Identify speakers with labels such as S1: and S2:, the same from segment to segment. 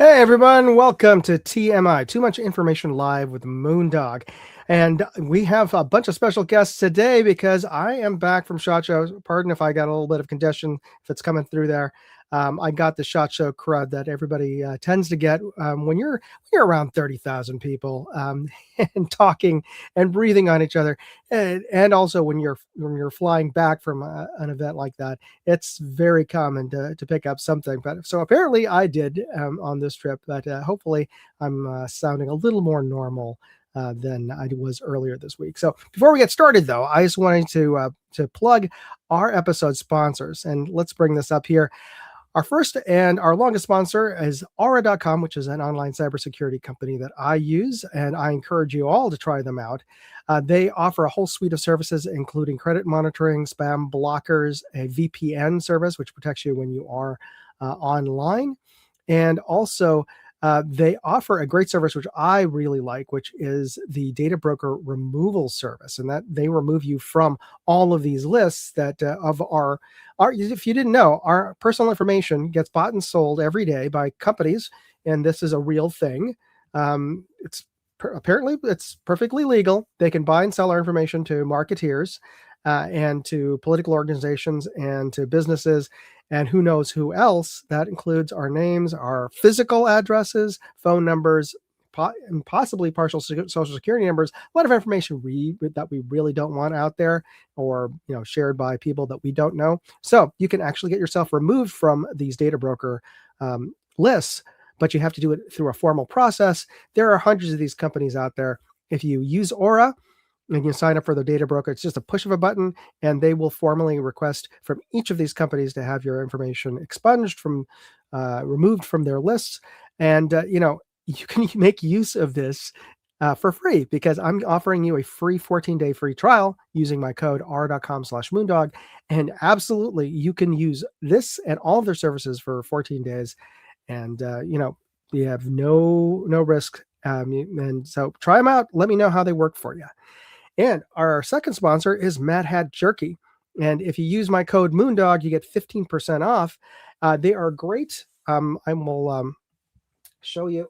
S1: Hey everyone, welcome to TMI, Too Much Information Live with Moondog. And we have a bunch of special guests today because I am back from SHOT Show. Pardon if I got a little bit of congestion, if it's coming through there. I got the SHOT Show crud that everybody tends to get when you're around 30,000 people and talking and breathing on each other. And also when you're flying back from an event like that, it's very common to pick up something. But so apparently I did on this trip, but hopefully I'm sounding a little more normal than I was earlier this week. So before we get started, though, I just wanted to plug our episode sponsors, and let's bring this up here. Our first and our longest sponsor is Aura.com, which is an online cybersecurity company that I use, and I encourage you all to try them out. They offer a whole suite of services, including credit monitoring, spam blockers, a VPN service, which protects you when you are online. And also, they offer a great service, which I really like, which is the data broker removal service. And that they remove you from all of these lists that of our, if you didn't know, our personal information gets bought and sold every day by companies, and this is a real thing. Apparently it's perfectly legal. They can buy and sell our information to marketeers and to political organizations and to businesses and who knows who else. That includes our names, our physical addresses, phone numbers, and possibly partial social security numbers. A lot of information that we really don't want out there, or shared by people that we don't know. So you can actually get yourself removed from these data broker lists, but you have to do it through a formal process. There are hundreds of these companies out there. If you use Aura and you sign up for the data broker, it's just a push of a button, and they will formally request from each of these companies to have your information expunged removed from their lists. And you can make use of this for free, because I'm offering you a free 14-day free trial using my code r.com/moondog. And absolutely, you can use this and all of their services for 14 days. And, you have no risk. And so try them out. Let me know how they work for you. And our second sponsor is Mad Hat Jerky. And if you use my code Moondog, you get 15% off. They are great. I will show you.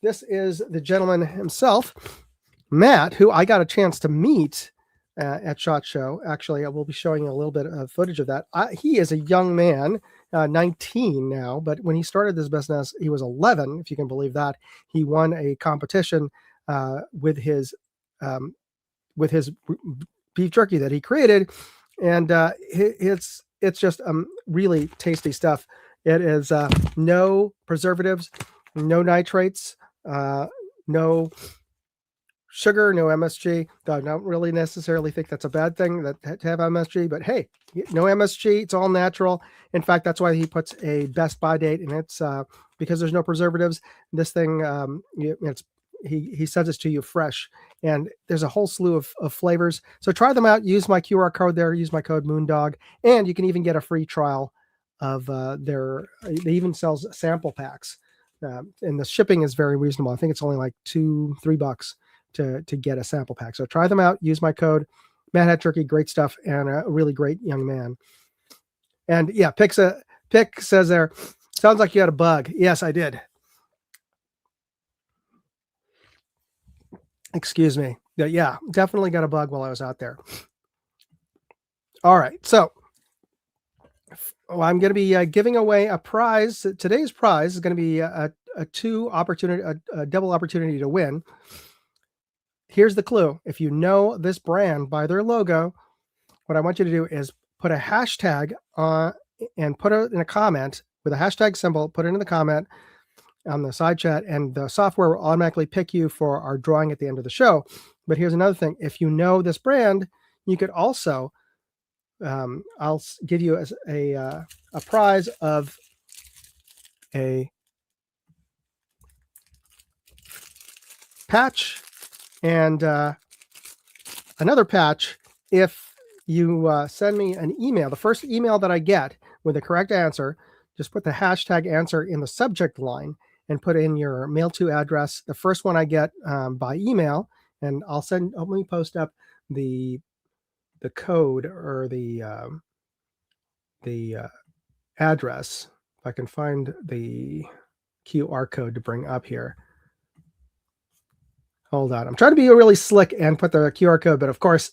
S1: This is the gentleman himself, Matt, who I got a chance to meet at SHOT Show. Actually, I will be showing you a little bit of footage of that. He is a young man, 19 now, but when he started this business, he was 11, if you can believe that. He won a competition with his beef jerky that he created, and it's just really tasty stuff. It is no preservatives, no nitrates, no sugar, no MSG. I don't really necessarily think that's a bad thing to have MSG, but hey, no MSG. It's all natural. In fact, that's why he puts a best buy date, and it's because there's no preservatives. This thing, he sends it to you fresh, and there's a whole slew of flavors. So try them out. Use my QR code there. Use my code Moondog, and you can even get a free trial of they even sell sample packs. And the shipping is very reasonable. I think it's only like $2-3 to get a sample pack. So try them out. Use my code. Mad Hat Jerky, great stuff, and a really great young man. And yeah, Pick says there, sounds like you had a bug. Yes, I did. Excuse me. Yeah, definitely got a bug while I was out there. All right, so I'm going to be giving away a prize. Today's prize is going to be a double opportunity to win. Here's the clue. If you know this brand by their logo, what I want you to do is put a hashtag and put it in a comment with a hashtag symbol, put it in the comment on the side chat, and the software will automatically pick you for our drawing at the end of the show. But here's another thing. If you know this brand, you could also, I'll give you a prize of a patch and another patch if you send me an email. The first email that I get with the correct answer, just put the hashtag answer in the subject line and put in your mail to address. The first one I get by email, and let me post up the code or the address. If I can find the QR code to bring up here. Hold on. I'm trying to be really slick and put the QR code, but of course,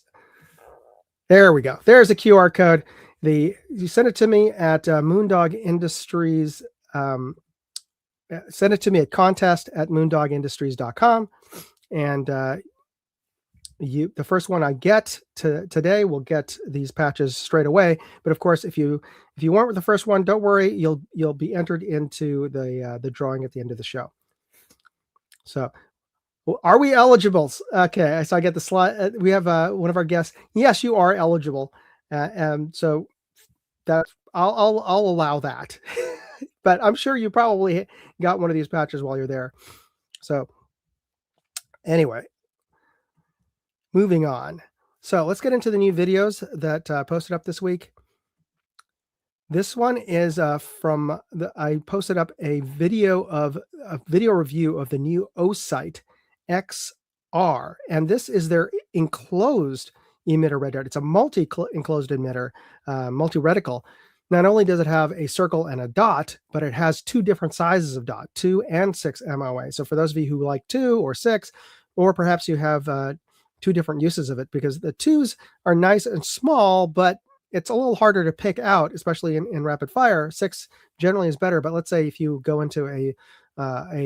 S1: there we go. There's a QR code. You send it to me at Moondog Industries. Send it to me at contest@moondogindustries.com. And the first one I get today will get these patches straight away. But of course, if you weren't the first one, don't worry. You'll be entered into the drawing at the end of the show. So, are we eligible? Okay, so I get the slide. We have one of our guests. Yes, you are eligible, and so that I'll allow that. But I'm sure you probably got one of these patches while you're there. So anyway, moving on. So let's get into the new videos that posted up this week. This one is I posted up a video review of the new OSITE XR, and this is their enclosed emitter red dot. It's a multi-enclosed emitter, multi-reticle. Not only does it have a circle and a dot, but it has two different sizes of dot, 2 and 6 MOA. So for those of you who like 2 or 6, or perhaps you have two different uses of it, because the 2s are nice and small, but it's a little harder to pick out, especially in rapid fire. 6 generally is better, but let's say if you go into a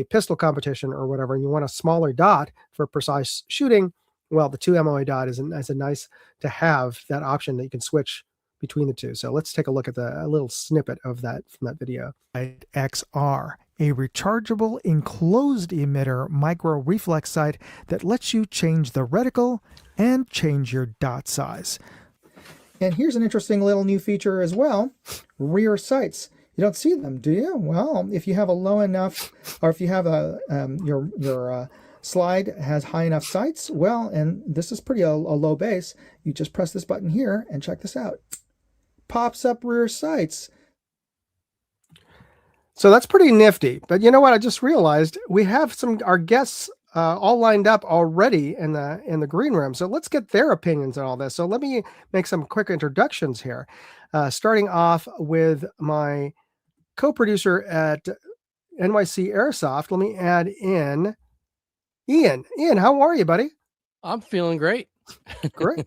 S1: pistol competition or whatever, and you want a smaller dot for precise shooting, well, the 2 MOA dot is a nice to have that option that you can switch between the two. So let's take a look at a little snippet of that from that video. XR, a rechargeable enclosed emitter micro reflex sight that lets you change the reticle and change your dot size. And here's an interesting little new feature as well, rear sights. You don't see them, do you? Well, if you have a low enough, or if you have your slide has high enough sights, well, and this is pretty a low base, you just press this button here and check this out. Pops up rear sights. So that's pretty nifty. But you know what? I just realized we have our guests all lined up already in the green room. So let's get their opinions on all this. So let me make some quick introductions here. Starting off with my co-producer at NYC Airsoft. Let me add in Ian. Ian, how are you, buddy?
S2: I'm feeling great.
S1: Great.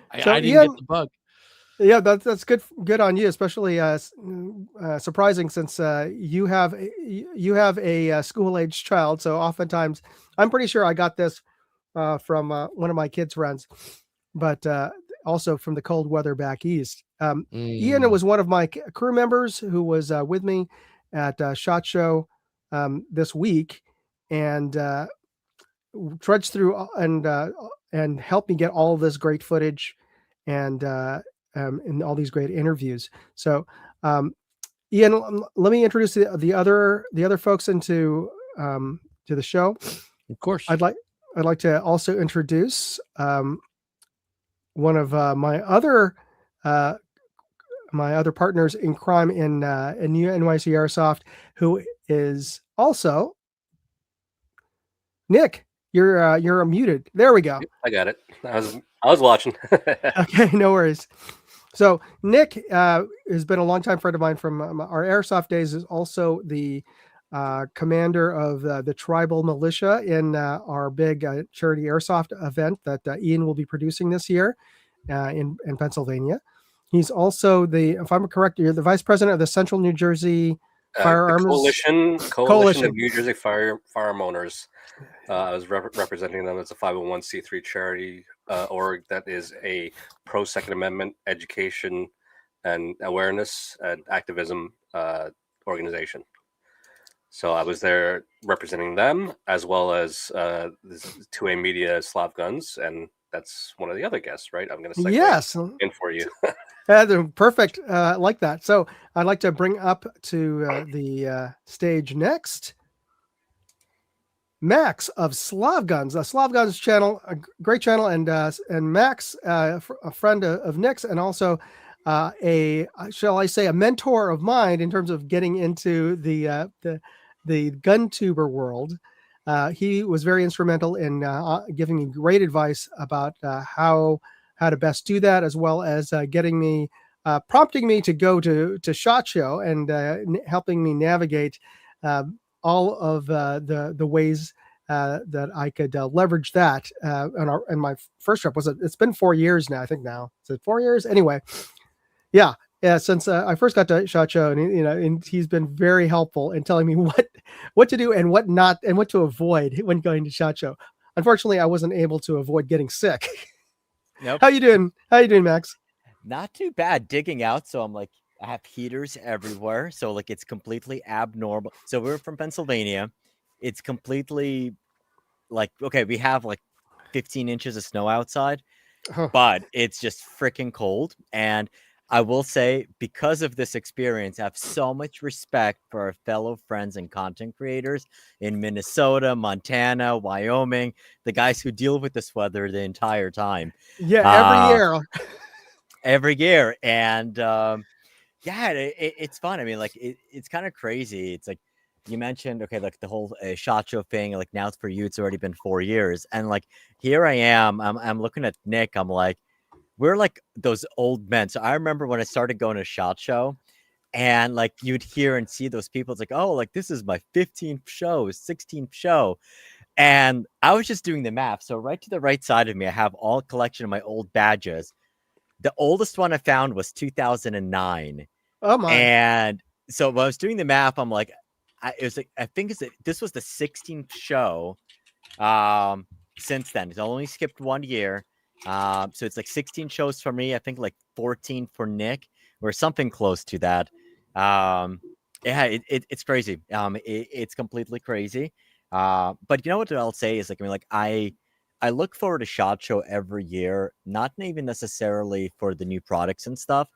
S2: I didn't get the bug.
S1: Yeah, that's good on you, especially surprising since you have a school-aged child. So oftentimes, I'm pretty sure I got this from one of my kids' friends, but also from the cold weather back east. Ian was one of my crew members who was with me at SHOT Show this week, and trudged through and helped me get all of this great footage and all these great interviews. So, Ian, let me introduce the other folks into to the show.
S2: Of course,
S1: I'd like to also introduce one of my other partners in crime in NYC Airsoft, who is also Nick. You're muted. There we go.
S3: I got it. I was watching.
S1: Okay, no worries. So Nick has been a longtime friend of mine from our airsoft days. Is also the commander of the tribal militia in our big charity airsoft event that Ian will be producing this year in Pennsylvania. He's also if I'm correct, you're the vice president of the Central New Jersey Firearms
S3: Coalition of New Jersey Firearm Owners. I was representing them as a 501c3 charity org that is a pro Second Amendment education and awareness and activism organization. So I was there representing them, as well as 2A Media Slav Guns, and that's one of the other guests, right? I'm going to segue in for you.
S1: Perfect. Like that. So I'd like to bring up to the stage next Max of Slav Guns, the Slav Guns channel, a great channel, and Max, a friend of Nick's, and also shall I say, a mentor of mine in terms of getting into the gun tuber world. He was very instrumental in giving me great advice about how to best do that, as well as getting me, prompting me to go to SHOT Show and helping me navigate all of the ways that I could leverage that. And my first trip it's been 4 years now. I think now is it 4 years? Anyway, yeah. Yeah, since I first got to SHOT Show, and he's been very helpful in telling me what to do and what not, and what to avoid when going to SHOT Show. Unfortunately, I wasn't able to avoid getting sick.
S4: Nope.
S1: How you doing? How you doing, Max?
S4: Not too bad. Digging out, so I'm like, I have heaters everywhere, so like it's completely abnormal. So we're from Pennsylvania. It's completely like, okay, we have like 15 inches of snow outside, but it's just freaking cold. And I will say, because of this experience, I have so much respect for our fellow friends and content creators in Minnesota, Montana, Wyoming, the guys who deal with this weather the entire time.
S1: Yeah,
S4: every year. And yeah, it's fun. I mean, like it's kind of crazy. It's like you mentioned, okay, like the whole SHOT Show thing. Like now for you, it's already been 4 years, and like here I am. I'm looking at Nick. I'm like, we're like those old men. So I remember when I started going to SHOT Show, and like you'd hear and see those people. It's like, oh, like this is my 15th show, 16th show. And I was just doing the math. So right to the right side of me, I have all collection of my old badges. The oldest one I found was 2009.
S1: Oh my!
S4: And so when I was doing the math, I'm like, I think this was the 16th show. Since then, it's only skipped 1 year. So it's like 16 shows for me. I think like 14 for Nick, or something close to that. Yeah, it's crazy. It's completely crazy. But you know what I'll say is, like, I mean, like I look forward to SHOT Show every year, not even necessarily for the new products and stuff,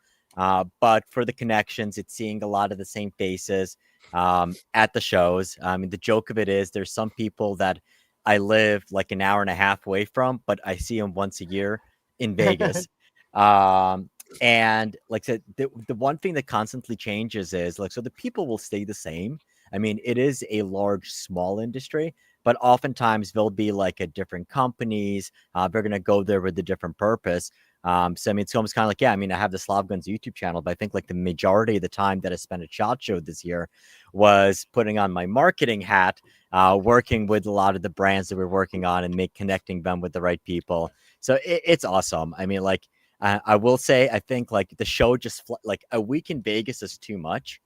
S4: but for the connections. It's seeing a lot of the same faces at the shows. I mean, the joke of it is there's some people that I live like an hour and a half away from, but I see them once a year in Vegas. And like I said, the one thing that constantly changes is like, so the people will stay the same. I mean, it is a large, small industry, but oftentimes they'll be like at different companies. They're going to go there with a different purpose. So, I mean, it's almost kind of like, yeah, I mean, I have the Slav Guns YouTube channel, but I think like the majority of the time that I spent at SHOT Show this year was putting on my marketing hat, working with a lot of the brands that we're working on and connecting them with the right people. So it's awesome. I mean, like, I will say, I think like the show just like a week in Vegas is too much,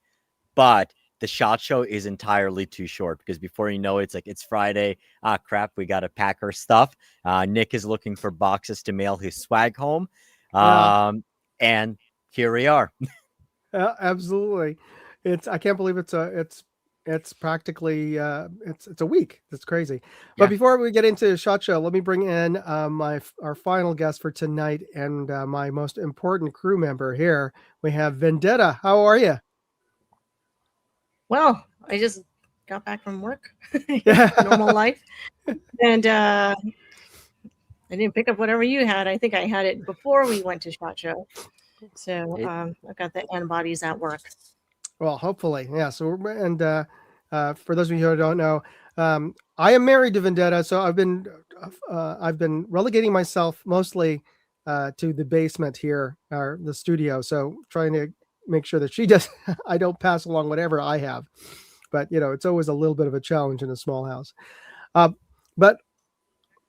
S4: but the SHOT Show is entirely too short, because before you know it, it's like it's Friday. Ah, crap, we got to pack our stuff. Nick is looking for boxes to mail his swag home. And here we are.
S1: Absolutely. I can't believe it's practically it's a week. That's crazy. But before we get into SHOT Show, let me bring in our final guest for tonight, and my most important crew member here. We have Vendetta. How are you?
S5: Well, I just got back from work, normal life, and I didn't pick up whatever you had. I think I had it before we went to SHOT Show, so I've got the antibodies at work.
S1: Well, hopefully, yeah. So, and for those of you who don't know, I am married to Vendetta, so I've been relegating myself mostly to the basement here, or the studio. So, trying to make sure that I don't pass along whatever I have. But it's always a little bit of a challenge in a small house. But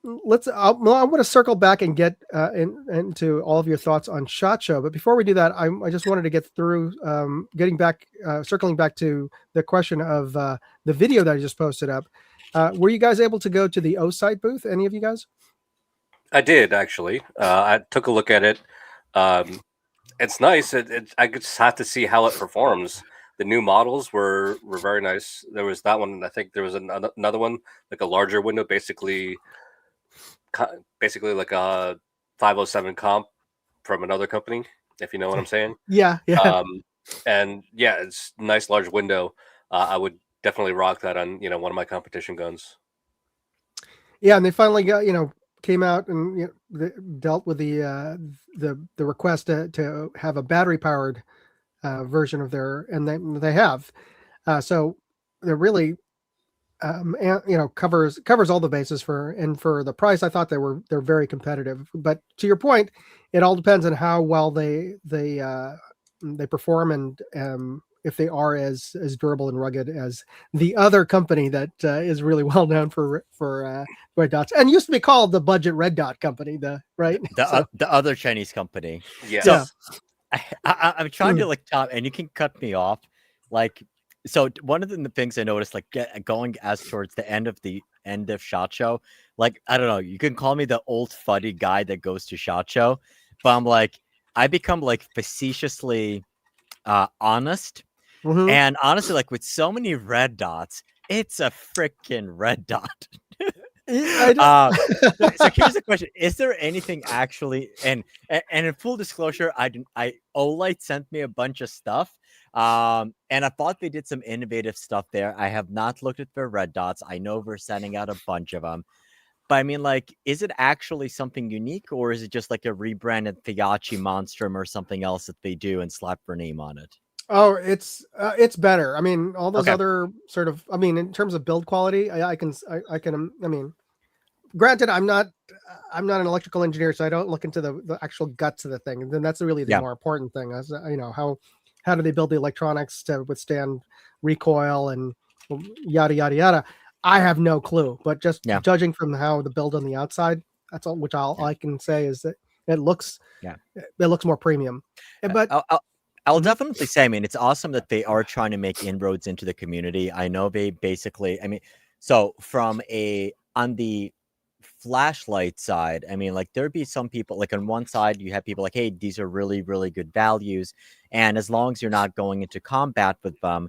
S1: I want to circle back and get into all of your thoughts on SHOT Show. But before we do that, I just wanted to get through circling back to the question of the video that I just posted up. Were you guys able to go to the O-Site booth? Any of you guys?
S3: I did, actually. I took a look at it. It's nice. I just have to see how it performs. The new models were very nice. There was that one. I think there was another one, like a larger window, basically like a 507 comp from another company, if you know what I'm saying.
S1: Yeah.
S3: And yeah, it's a nice large window. I would definitely rock that on one of my competition guns.
S1: Yeah, and they finally got came out and dealt with the request to have a battery powered version of and they have, so they're really covers all the bases for the price. I thought they're very competitive. But to your point, it all depends on how well they perform and if they are as durable and rugged as the other company that is really well known for red dots and used to be called the budget red dot company. The
S4: other Chinese company.
S3: Yes.
S4: So I'm trying to like top, and you can cut me off. Like, so one of the things I noticed, like going as towards the end of SHOT Show, like, I don't know, you can call me the old fuddy guy that goes to SHOT Show, but I'm like, I become like facetiously honest. And honestly, like with so many red dots, it's a freaking red dot. So here's the question: is there anything actually? And in full disclosure, Olight sent me a bunch of stuff, and I thought they did some innovative stuff there. I have not looked at their red dots. I know we're sending out a bunch of them, but I mean, like, is it actually something unique, or is it just like a rebranded Thiachi Monstrum or something else that they do and slap their name on it?
S1: Oh, it's better. I mean, all those other sort of, I mean, in terms of build quality, I mean, granted, I'm not an electrical engineer, so I don't look into the actual guts of the thing. And then that's really the more important thing. As you know, how do they build the electronics to withstand recoil and yada yada yada? I have no clue, but just judging from how the build on the outside, that's all. Which I can say is that it looks more premium. But
S4: I'll definitely say, I mean, it's awesome that they are trying to make inroads into the community. I know they basically, I mean, so on the flashlight side, I mean, like there'd be some people, like on one side, you have people like, hey, these are really, really good values. And as long as you're not going into combat with them,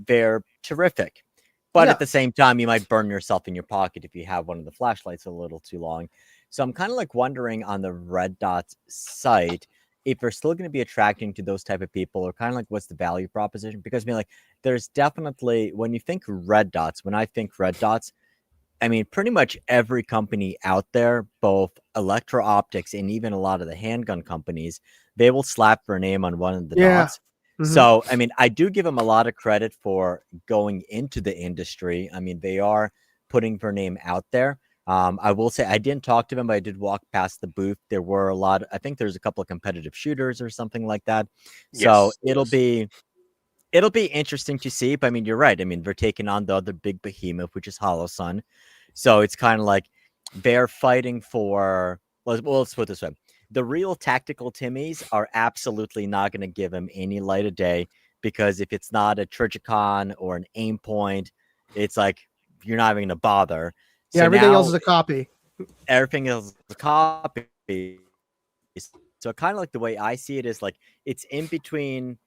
S4: they're terrific. But at the same time, you might burn yourself in your pocket if you have one of the flashlights a little too long. So I'm kind of like wondering on the red dots site, if they're still going to be attracting to those type of people, or kind of like what's the value proposition? Because I mean, like there's definitely, when you think red dots, when I think red dots, I mean, pretty much every company out there, both electro-optics and even a lot of the handgun companies, they will slap their name on one of the dots. So, I mean, I do give them a lot of credit for going into the industry. I mean, they are putting their name out there. I will say I didn't talk to them, but I did walk past the booth. There were I think there's a couple of competitive shooters or something like that. So it'll be interesting to see. But I mean, you're right. I mean, they're taking on the other big behemoth, which is Holosun. So it's kind of like they're fighting for, let's put it this way. The real tactical Timmies are absolutely not going to give him any light of day, because if it's not a Trigicon or an aim point, it's like you're not even going to bother.
S1: So everything else is a copy.
S4: Everything else is a copy. So kind of like the way I see it is like it's in between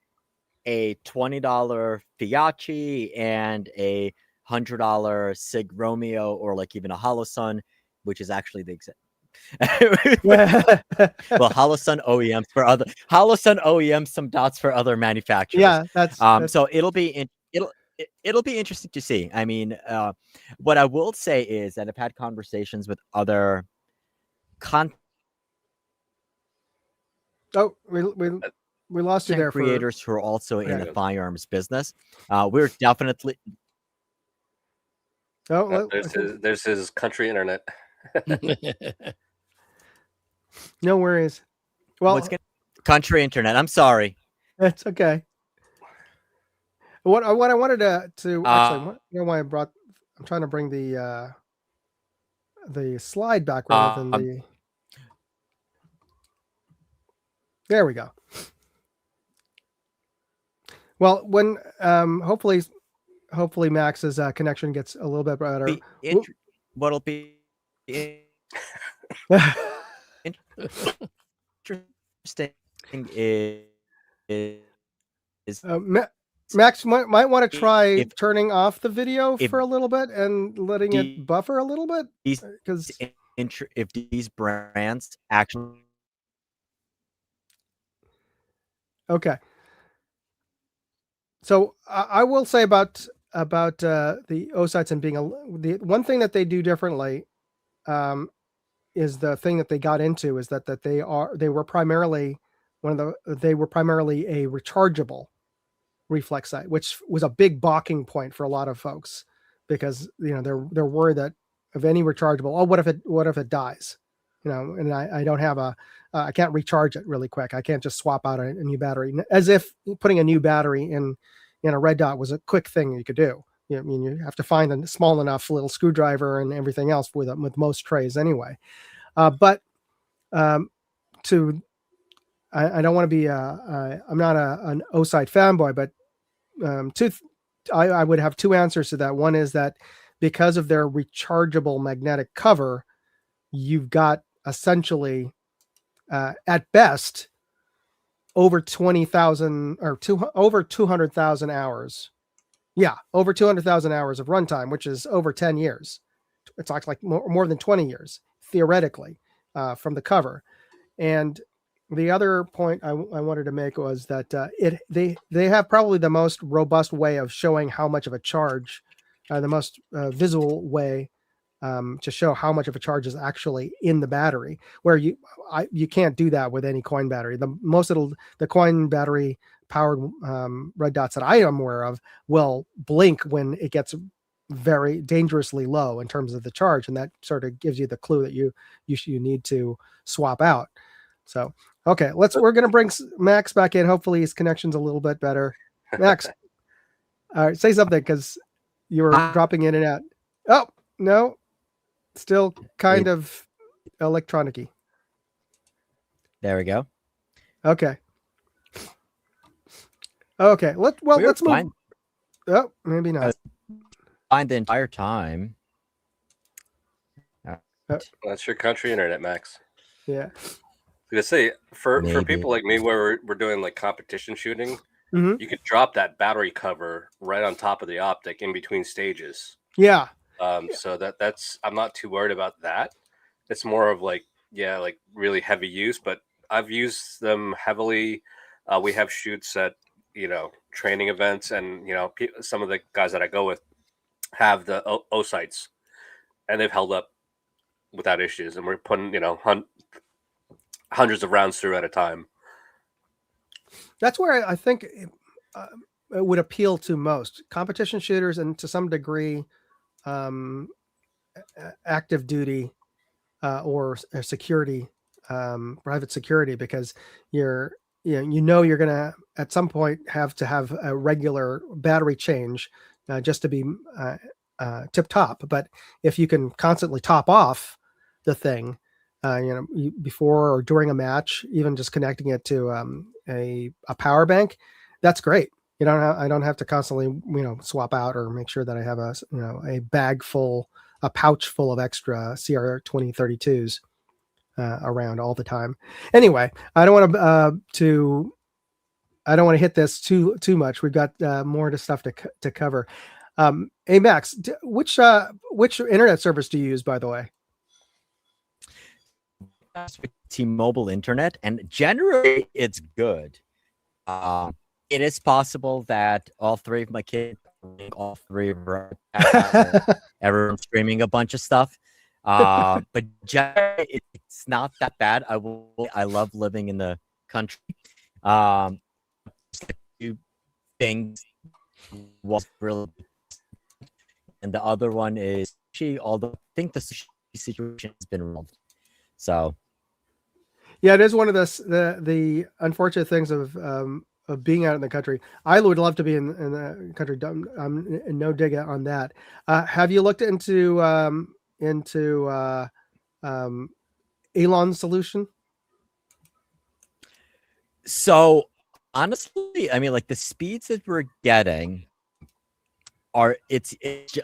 S4: a $20 Thiachi and a $100 Sig Romeo, or like even a Holosun, which is actually the exact. Well, Holosun OEMs some dots for other manufacturers.
S1: Yeah, that's
S4: so it'll be interesting to see. I mean, what I will say is that I've had conversations with other
S1: we lost you there.
S4: Creators who are also in the firearms business. We're definitely.
S3: There's his country internet.
S1: No worries. Well,
S4: country internet. I'm sorry.
S1: It's okay. What I wanted to actually, you know why I'm trying to bring the slide back rather than the. There we go. Well, when hopefully Max's connection gets a little bit better.
S4: What'll be interesting is
S1: Max might want to try turning off the video for a little bit and letting it buffer a little bit, because
S4: if these brands actually.
S1: Okay. So I will say about the O-sights and being the one thing that they do differently is the thing that they got into is that they were primarily a rechargeable reflex sight, which was a big balking point for a lot of folks, because they're worried that of any rechargeable, what if it dies, and I don't have I can't recharge it really quick. I can't just swap out a new battery, as if putting a new battery a red dot was a quick thing you could do. I mean, you have to find a small enough little screwdriver and everything else with most trays anyway. But I don't want to be I'm not an OSITE fanboy, but I would have two answers to that. One is that because of their rechargeable magnetic cover, you've got essentially at best over 20,000 or over 200,000 hours. Yeah, over 200,000 hours of runtime, which is over 10 years. It's like more than 20 years, theoretically, from the cover. And the other point I wanted to make was that they have probably the most robust way of showing how much of a charge, the most visual way to show how much of a charge is actually in the battery, where you can't do that with any coin battery. The coin battery powered red dots that I am aware of will blink when it gets very dangerously low in terms of the charge, and that sort of gives you the clue that you need to swap out. So okay, we're gonna bring Max back in. Hopefully his connection's a little bit better. Max, all right, say something because you were dropping in and out. Oh no, still kind of electronic-y.
S4: There we go.
S1: Okay. Let's move.
S4: Fine.
S1: Oh, maybe not.
S4: Fine the entire time.
S3: That's your country internet, Max.
S1: Yeah.
S3: I was gonna say for
S4: Maybe.
S3: people like me, where we're doing like competition shooting,
S1: Mm-hmm.
S3: you could drop that battery cover right on top of the optic in between stages.
S1: Yeah.
S3: So that's I'm not too worried about that. It's more of like really heavy use, but I've used them heavily. We have shoots at training events, and some of the guys that I go with have the OSITEs, and they've held up without issues. And we're putting hundreds of rounds through at a time.
S1: That's where I think it would appeal to most competition shooters, and to some degree active duty or security, private security, because you're gonna at some point have to have a regular battery change just to be tip top. But if you can constantly top off the thing, before or during a match, even just connecting it to a power bank, that's great. I don't have to constantly swap out or make sure that I have a pouch full of extra CR 2032s around all the time. Anyway, I don't want to hit this too much. We've got more stuff to cover. Hey Max, which internet service do you use, by the way?
S4: T-Mobile internet, and generally it's good. It is possible that all three of my kids, all three of everyone's streaming a bunch of stuff. But generally it's not that bad. I love living in the country. Two things was really, and the other one is although I think the situation has been resolved. So
S1: yeah, it is one of the unfortunate things of being out in the country. I would love to be in the country. I'm no dig on that. Have you looked into Elon's solution?
S4: So honestly, I mean, like the speeds that we're getting are it's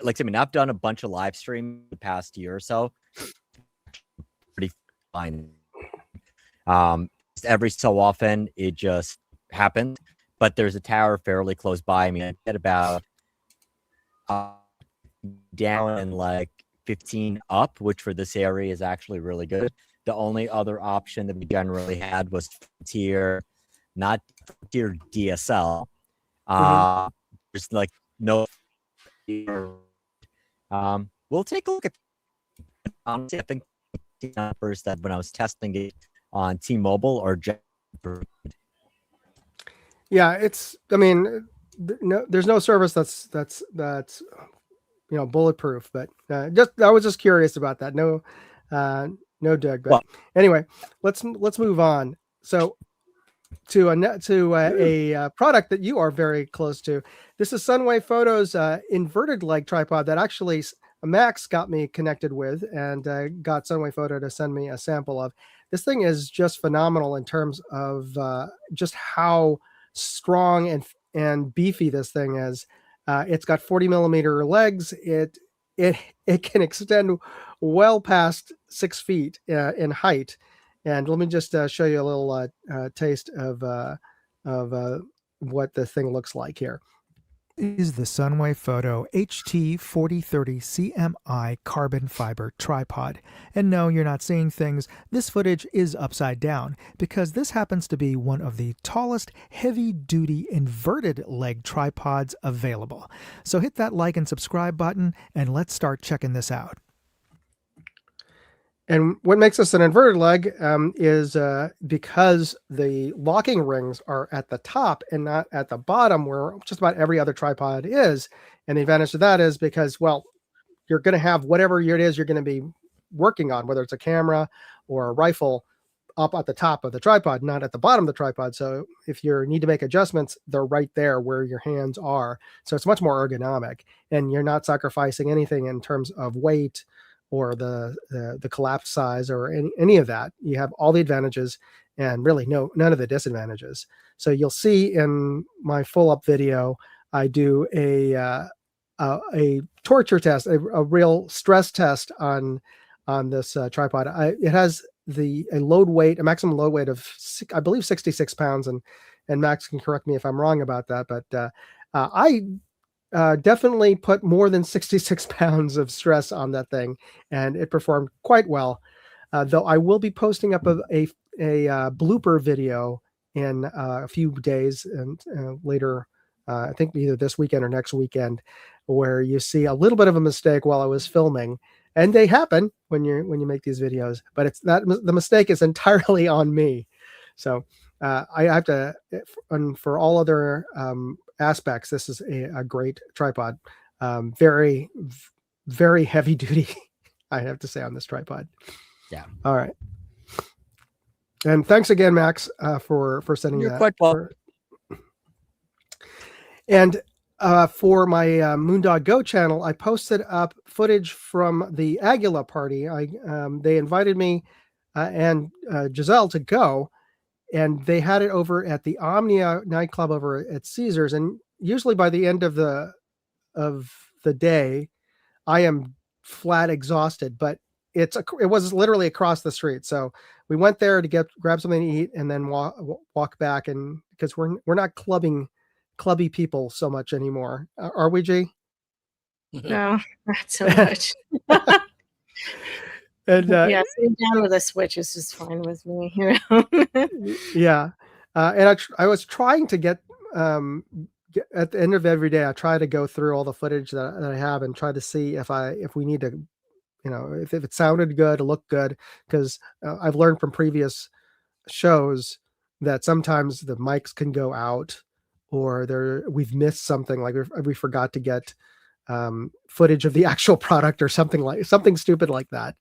S4: like, I mean, I've done a bunch of live stream the past year or so. Pretty fine. Every so often it just happens, but there's a tower fairly close by. I mean, I get about down and like 15 up, which for this area is actually really good. The only other option that we generally had was Frontier, not Frontier DSL. There's like no. We'll take a look at. Honestly, I think numbers that when I was testing it on T-Mobile or
S1: yeah, it's. I mean, there's no service that's bulletproof. But I was just curious about that. No, Doug. But anyway, let's move on. So a product that you are very close to. This is Sunway Photo's inverted leg tripod that actually Max got me connected with, and got Sunway Photo to send me a sample of. This thing is just phenomenal in terms of just how strong and beefy this thing is. It's got 40 millimeter legs. It can extend well past 6 feet in height. And let me just show you a little taste of what the thing looks like here.
S6: Is the Sunway Photo HT4030 CMI carbon fiber tripod. And no, you're not seeing things. This footage is upside down because this happens to be one of the tallest heavy-duty inverted leg tripods available. So hit that like and subscribe button and let's start checking this out.
S1: And what makes this an inverted leg is because the locking rings are at the top and not at the bottom where just about every other tripod is. And the advantage of that is because, well, you're going to have whatever it is you're going to be working on, whether it's a camera or a rifle, up at the top of the tripod, not at the bottom of the tripod. So if you need to make adjustments, they're right there where your hands are. So it's much more ergonomic, and you're not sacrificing anything in terms of weight or the collapse size or any of that. You have all the advantages and really none of the disadvantages. So you'll see in my full up video, I do a torture test, a real stress test on this tripod. It has a maximum load weight of I believe 66 pounds, and Max can correct me if I'm wrong about that, but I definitely put more than 66 pounds of stress on that thing, and it performed quite well. Though I will be posting up a blooper video in a few days and later, I think either this weekend or next weekend, where you see a little bit of a mistake while I was filming, and they happen when you make these videos. But it's that the mistake is entirely on me. So I have to, and for all other aspects, this is a great tripod. Very, very heavy duty, I have to say, on this tripod.
S4: Yeah.
S1: All right. And thanks again, Max, for sending
S2: You're
S1: that.
S2: quite welcome.
S1: And for my Moondog Go channel, I posted up footage from the Aguila party. They invited me and Giselle to go, and they had it over at the Omnia nightclub over at Caesars. And usually by the end of the day, I am flat exhausted, but it was literally across the street. So we went there to grab something to eat and then walk back. And because we're not clubby people so much anymore. Are we, G?
S5: No, not so much.
S1: And
S5: yeah, sitting down with a Switch is just fine with me, you know.
S1: Yeah. And I was trying to get at the end of every day, I try to go through all the footage that I have and try to see if we need to, if it sounded good, looked good, because I've learned from previous shows that sometimes the mics can go out, or we've missed something, like we forgot to get footage of the actual product or something stupid like that.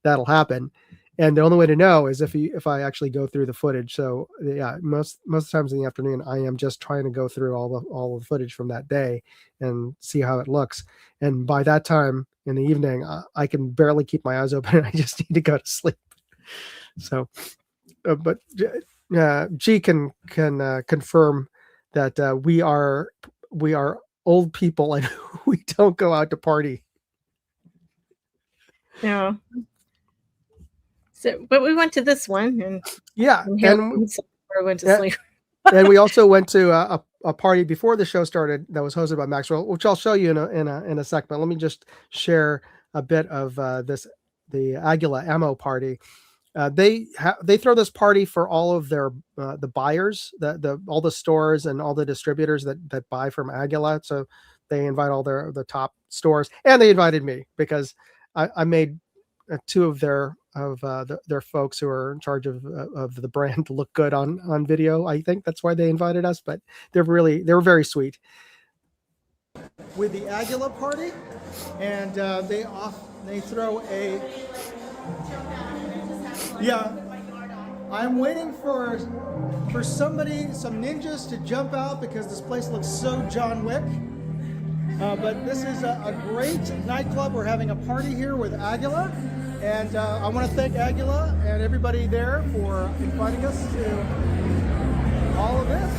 S1: That'll happen. And the only way to know is if I actually go through the footage. So yeah, most times in the afternoon, I am just trying to go through all the footage from that day and see how it looks. And by that time in the evening, I can barely keep my eyes open, and I just need to go to sleep. So, but G can confirm that we are old people and we don't go out to party.
S5: No. So, but we went to this one, and
S1: yeah,
S5: and we went to sleep.
S1: And we also went to a party before the show started that was hosted by Maxwell, which I'll show you in a sec. But let me just share a bit of the Aguila Ammo party. They throw this party for all of their the buyers, all the stores and all the distributors that buy from Aguila. So they invite all the top stores, and they invited me because I made two of their folks who are in charge of the brand look good on video. I think that's why they invited us, but they were very sweet. With the Aguila party, and they throw a
S6: I'm waiting for somebody, some ninjas, to jump out because this place looks so John Wick. But this is a great nightclub. We're having a party here with Aguila, and I want to thank Aguila and everybody there for inviting us to all of this.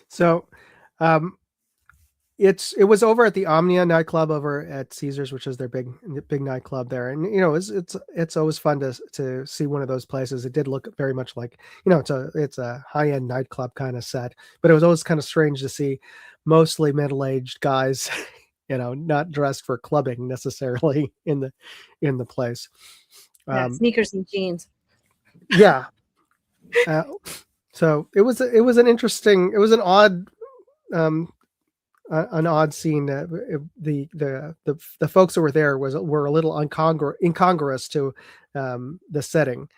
S1: So, it was over at the Omnia nightclub over at Caesars, which is their big nightclub there. And it's always fun to see one of those places. It did look very much like, it's a high end nightclub kind of set, but it was always kind of strange to see mostly middle aged guys, not dressed for clubbing necessarily in the place.
S5: Sneakers and jeans.
S1: Yeah. So it was an odd scene. The folks that were there were a little incongruous to the setting,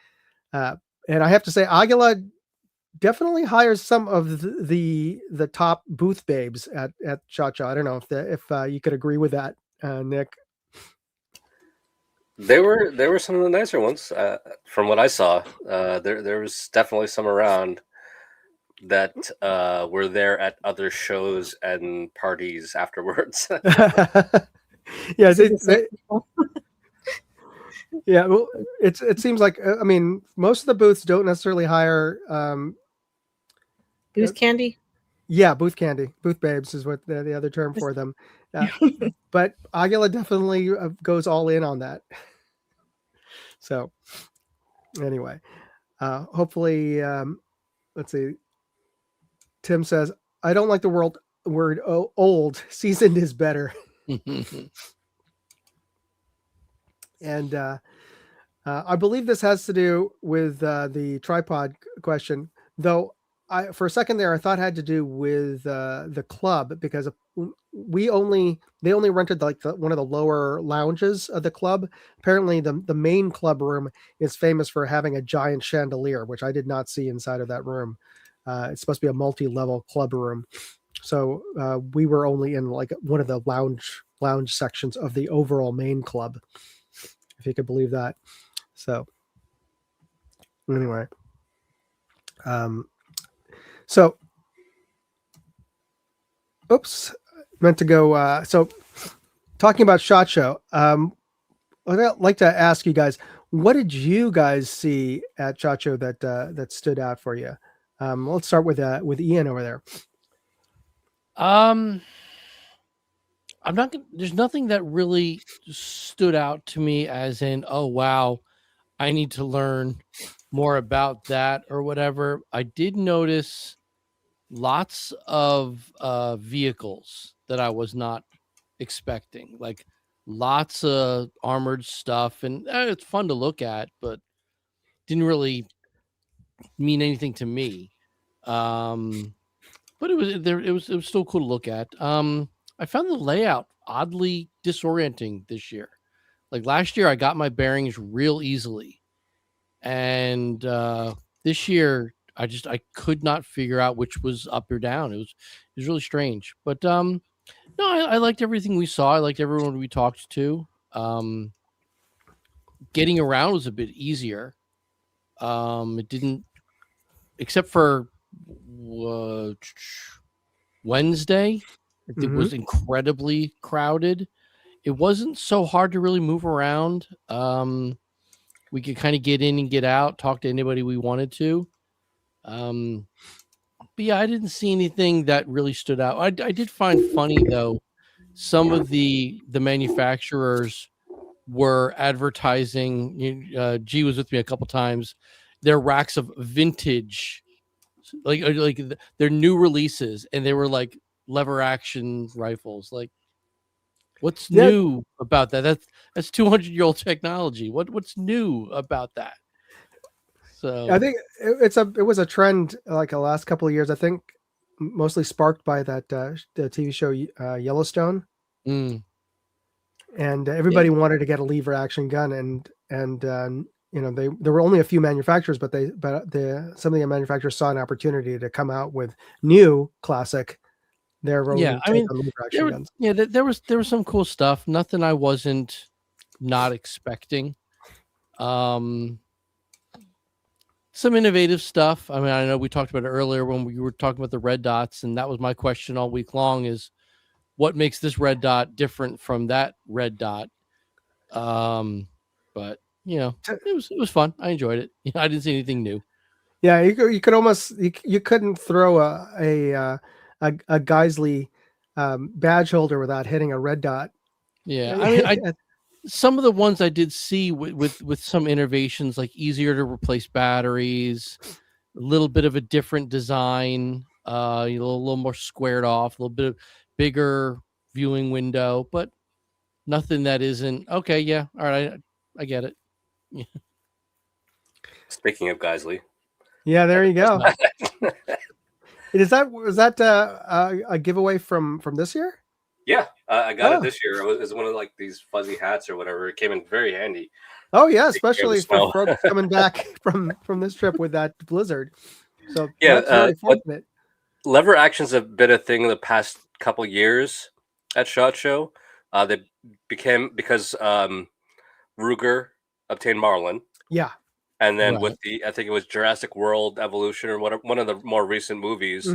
S1: and I have to say, Aguila definitely hires some of the top booth babes at Cha-Cha. I don't know if you could agree with that, Nick.
S3: They were some of the nicer ones, from what I saw. There was definitely some around that were there at other shows and parties afterwards.
S1: Yeah, yeah. Well, it seems like most of the booths don't necessarily hire
S5: booth candy.
S1: Yeah, booth candy, booth babes is what the other term for them. But Aguila definitely goes all in on that. So anyway, hopefully, let's see. Tim says, I don't like the word old. Seasoned is better. And I believe this has to do with the tripod question, though. For a second there, I thought it had to do with the club, because they only rented one of the lower lounges of the club. Apparently, the main club room is famous for having a giant chandelier, which I did not see inside of that room. It's supposed to be a multi-level club room, so we were only in like one of the lounge sections of the overall main club, if you could believe that. So anyway, so meant to go. So talking about SHOT Show, I'd like to ask you guys, what did you guys see at SHOT Show that stood out for you? Let's start with Ian over there.
S2: There's nothing that really stood out to me as in, oh wow, I need to learn more about that or whatever. I did notice lots of vehicles that I was not expecting, like lots of armored stuff, and it's fun to look at, but didn't really mean anything to me. But it was still cool to look at. I found the layout oddly disorienting this year. Like last year, I got my bearings real easily, and this year I could not figure out which was up or down. It was really strange. But no, I liked everything we saw. I liked everyone we talked to. Getting around was a bit easier. It didn't, except for Wednesday. It was incredibly crowded. It wasn't so hard to really move around. We could kind of get in and get out, talk to anybody we wanted to. But yeah, I didn't see anything that really stood out. I did find funny though, some of the manufacturers were advertising. G was with me a couple times. Their racks of vintage, like their new releases, and they were like lever action rifles. Like, what's new about that? That's 200-year-old technology. What's new about that? So
S1: I think it was a trend like the last couple of years. I think mostly sparked by that the TV show Yellowstone, and everybody wanted to get a lever action gun, and there were only a few manufacturers, but some of the manufacturers saw an opportunity to come out with new classic. Their own
S2: I mean,
S1: lever action guns.
S2: There was some cool stuff. Nothing I wasn't not expecting. Some innovative stuff. I mean, I know we talked about it earlier when we were talking about the red dots, and that was my question all week long: is what makes this red dot different from that red dot? But it was fun. I enjoyed it. I didn't see anything new.
S1: Yeah, you could almost you couldn't throw a Geisley badge holder without hitting a red dot.
S2: Yeah, I mean, some of the ones I did see with some innovations, like easier to replace batteries, a little bit of a different design, a little more squared off, a little bit of bigger viewing window, but nothing that isn't okay. Yeah, all right, I get it. Yeah.
S3: Speaking of Geisley,
S1: yeah, there you go. Was that a giveaway from this year?
S3: Yeah, I got it this year. It was one of like these fuzzy hats or whatever. It came in very handy.
S1: Oh yeah, especially for folks coming back from this trip with that blizzard. So
S3: yeah,
S1: that's very fortunate.
S3: Lever actions have been a thing in the past couple years at SHOT Show. They became because Ruger obtained Marlin.
S1: Yeah.
S3: And then with I think it was Jurassic World Evolution or whatever, one of the more recent movies,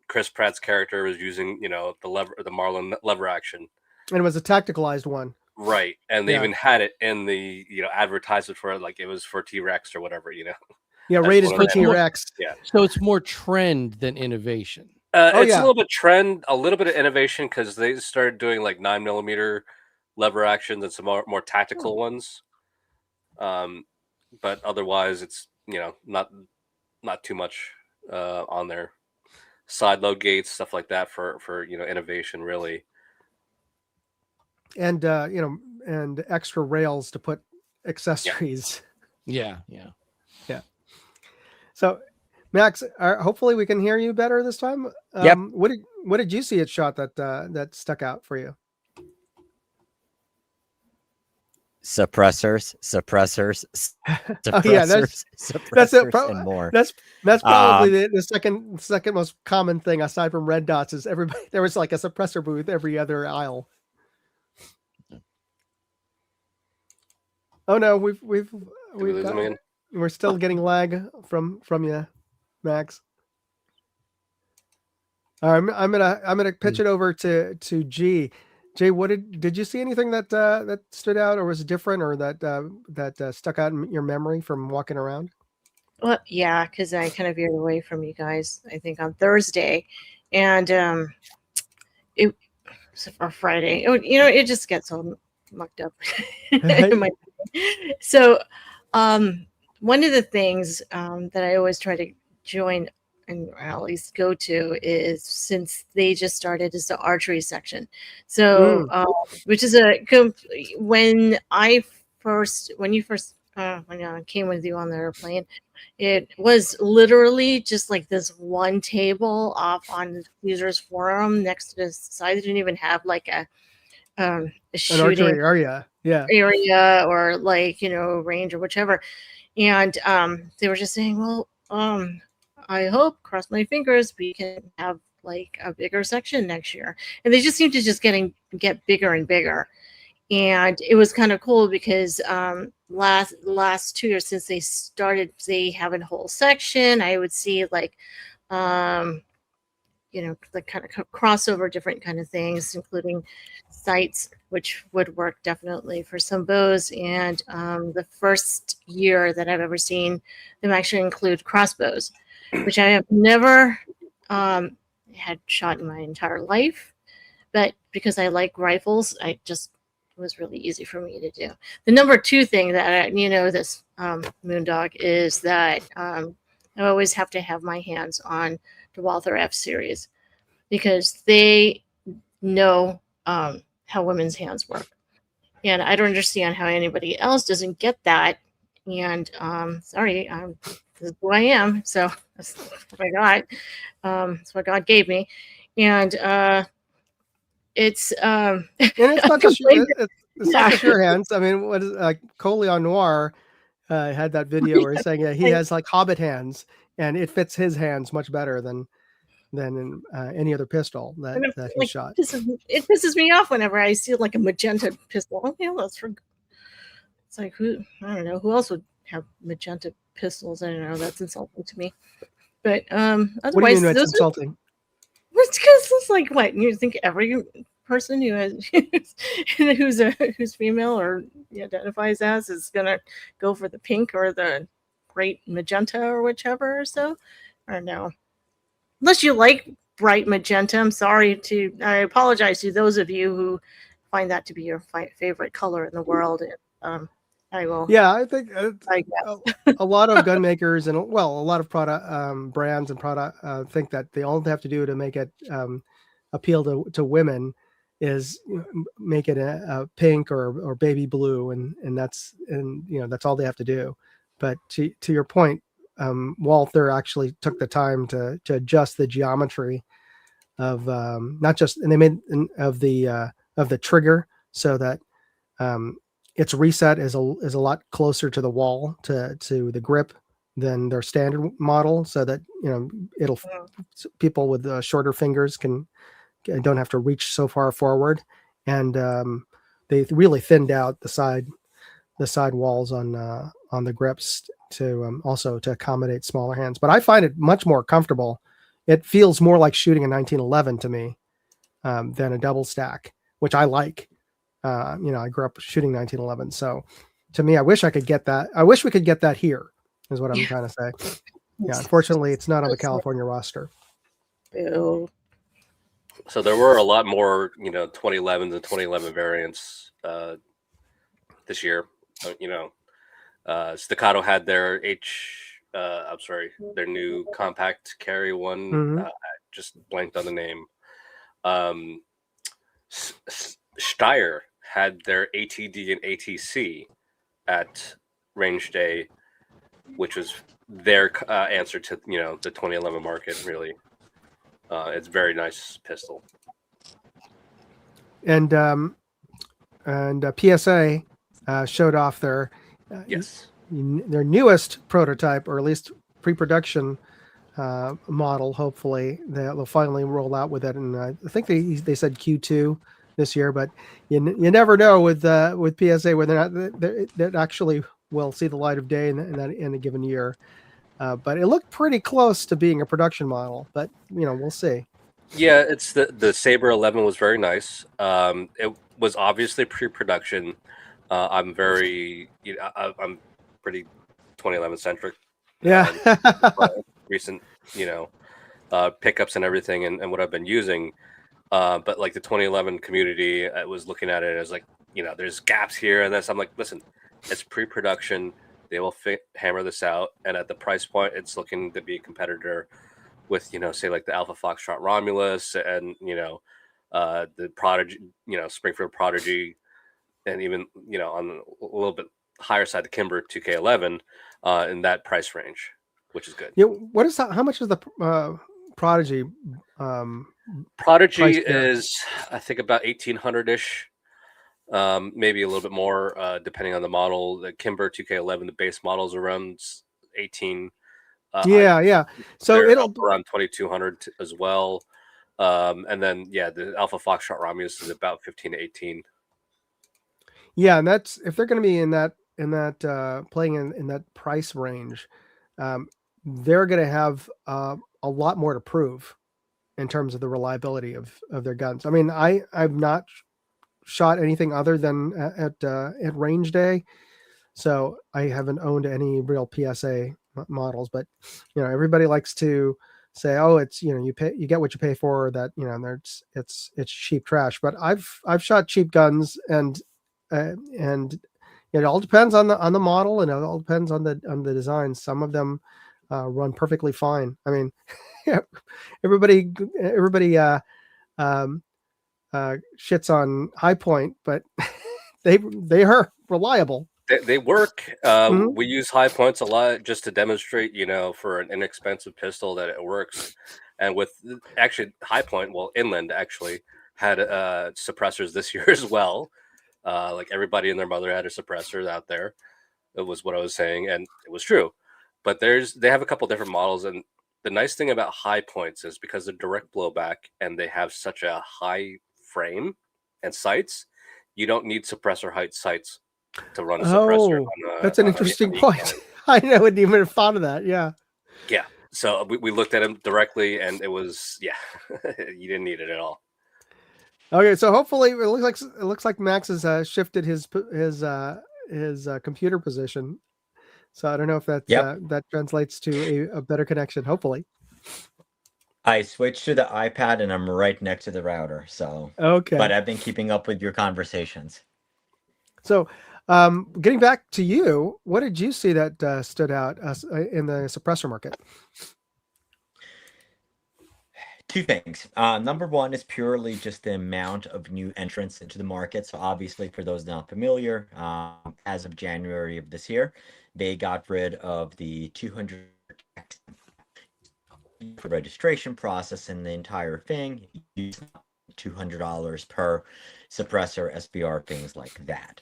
S3: Chris Pratt's character was using, the Marlin lever action.
S1: And it was a tacticalized one.
S3: Right. And they even had it in the, advertisement for it, like it was for T-Rex or whatever,
S1: Yeah, rated for T-Rex.
S3: Yeah.
S2: So it's more trend than innovation.
S3: It's a little bit trend, a little bit of innovation, because they started doing like 9mm lever actions and some more tactical ones. But otherwise, it's not too much on there. Side load gates, stuff like that for innovation, really.
S1: And and extra rails to put accessories.
S2: Yeah.
S1: So, Max, hopefully we can hear you better this time.
S4: Yep.
S1: What did you see at SHOT that stuck out for you?
S4: Suppressors,
S1: that's it.
S4: And more.
S1: That's probably the second most common thing aside from red dots is everybody. There was like a suppressor booth every other aisle. Oh no, we're still getting lag from you, Max. I'm gonna pitch it over to G. Jay, what did you see anything that stood out or was different or that stuck out in your memory from walking around?
S5: Well, yeah, because I kind of veered away from you guys, I think on Thursday, and or Friday. It just gets all mucked up. So, one of the things that I always try to join and at least go to is, since they just started, is the archery section. So, which is when I came with you on the airplane, it was literally just like this one table off on the users forum next to the side. They didn't even have like a shooting
S1: area,
S5: or like range or whichever. And they were just saying, well, I hope, cross my fingers, we can have like a bigger section next year. And they just seem to just get bigger and bigger. And it was kind of cool because last 2 years since they started, they have a whole section. I would see like the kind of crossover different kind of things, including sights, which would work definitely for some bows. And the first year that I've ever seen them actually include crossbows, which I have never had shot in my entire life. But because I like rifles, it was really easy for me to do. The number 2 thing that this Moondog is that I always have to have my hands on the Walther F series because they know how women's hands work, and I don't understand how anybody else doesn't get that. And sorry, this is who I am, so that's what I got. That's what God gave me, and it's
S1: and it's not just it's not just your hands. I mean, what is Coleon Noir had that video where he's saying he has like hobbit hands, and it fits his hands much better than in any other pistol that he shot.
S5: It pisses me off whenever I see like a magenta pistol. Okay, well, it's like I don't know who else would have magenta pistols. I don't know. That's insulting to me. But otherwise,
S1: what do you mean it's insulting?
S5: It's because it's like what you think every person who has who's female or identifies as is gonna go for the pink or the bright magenta or whichever. So I don't know. Unless you like bright magenta, I apologize to those of you who find that to be your favorite color in the world. I will.
S1: Yeah, I think a lot of gun makers and a lot of product brands and product think that they all have to do to make it appeal to women is make it a pink or baby blue, and that's all they have to do. But to your point, Walther actually took the time to adjust the geometry of not just, and they made of the trigger so that its reset is a lot closer to the wall to the grip than their standard model, so that people with shorter fingers don't have to reach so far forward, and they really thinned out the side walls on the grips to also to accommodate smaller hands. But I find it much more comfortable. It feels more like shooting a 1911 to me than a double stack, which I like. I grew up shooting 1911, so to me, I wish I could get that. I wish we could get that here, is what I'm trying to say. Yeah, unfortunately, it's not on the California roster.
S5: Ew.
S3: So there were a lot more, 2011s and 2011 variants this year. Staccato had their their new compact carry one.
S1: Mm-hmm.
S3: I just blanked on the name. Steyr had their ATD and ATC at Range Day, which was their answer to the 2011 market. Really, it's a very nice pistol.
S1: And PSA showed off their their newest prototype, or at least pre-production model. Hopefully they'll finally roll out with it, and I think they said Q2 this year, but you never know with PSA whether or not that actually will see the light of day in a given year. But it looked pretty close to being a production model, but we'll see.
S3: Yeah, it's the Saber 11 was very nice. It was obviously pre-production. I'm very, I'm pretty 2011 centric.
S1: Yeah.
S3: Recent, pickups and everything, and what I've been using. But like the 2011 community, I was looking at it as like, there's gaps here and this. I'm like, listen, it's pre-production. They will hammer this out, and at the price point, it's looking to be a competitor with, say like the Alpha Foxtrot Romulus and the Prodigy, Springfield Prodigy, and even on a little bit higher side, the Kimber 2K11 in that price range, which is good.
S1: Yeah, what is that? How much is the Prodigy?
S3: Prodigy is, I think, about 1,800-ish, maybe a little bit more, depending on the model. The Kimber 2K11, the base model's around 18.
S1: Yeah. So it'll
S3: around 2,200 as well. And then the Alpha Foxtrot Romulus is about 15 to 18.
S1: Yeah, and that's if they're going to be in that playing in that price range, they're going to have a lot more to prove. in terms of the reliability of their guns. I mean, I've not shot anything other than at range day, so I haven't owned any real PSA models. But everybody likes to say, oh, it's you get what you pay for, or that it's cheap trash. But I've shot cheap guns, and it all depends on the model, and it all depends on the design. Some of them run perfectly fine. I mean, everybody shits on High Point, but they are reliable.
S3: They work. We use High Points a lot just to demonstrate, for an inexpensive pistol that it works. And with actually High Point, well, Inland actually had suppressors this year as well. Like everybody and their mother had a suppressor out there. It was what I was saying, and it was true. But they have a couple different models, and the nice thing about High Points is because they're direct blowback and they have such a high frame and sights, you don't need suppressor height sights to run a suppressor.
S1: That's an interesting point. I hadn't even thought of that. Yeah.
S3: Yeah. So we looked at them directly, and it was you didn't need it at all.
S1: Okay, so hopefully it looks like Max has shifted his computer position. So I don't know if that translates to a better connection. Hopefully.
S4: I switched to the iPad and I'm right next to the router. So
S1: okay,
S4: but I've been keeping up with your conversations.
S1: So, getting back to you, what did you see that stood out in the suppressor market?
S4: Two things. Number one is purely just the amount of new entrants into the market. So obviously, for those not familiar, as of January of this year, they got rid of the 200 registration process and the entire thing. $200 per suppressor, SBR, things like that.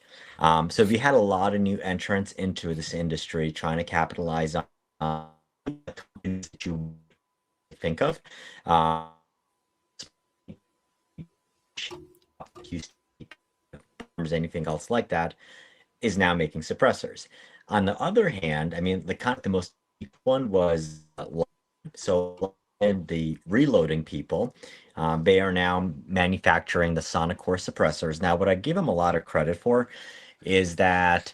S4: So we had a lot of new entrants into this industry trying to capitalize on that you think of. Anything else like that is now making suppressors. On the other hand, I mean, the most one was so and the reloading people, they are now manufacturing the Sonic Core suppressors. Now, what I give them a lot of credit for is that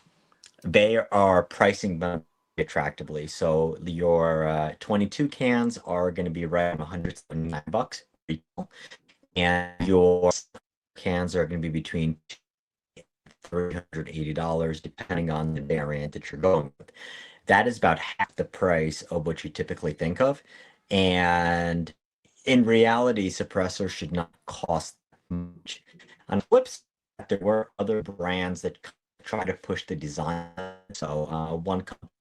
S4: they are pricing them attractively. So your 22 cans are going to be right around $179 retail, and your cans are going to be between $380, depending on the variant that you're going with. That is about half the price of what you typically think of. And in reality, suppressors should not cost much. On the flip side, there were other brands that try to push the design. So one company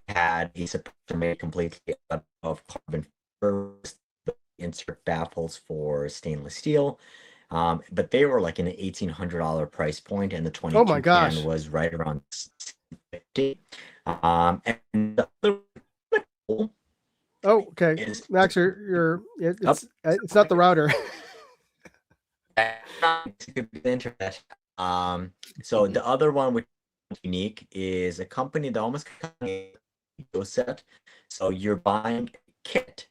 S4: had a suppressor made completely out of carbon fiber, insert baffles for stainless steel. But they were like in the $1,800 price point, and the 22 can was right around $650. And the other
S1: okay, Max, it's not the router.
S4: internet. So the other one which is unique is a company that almost a set. So you're buying a kit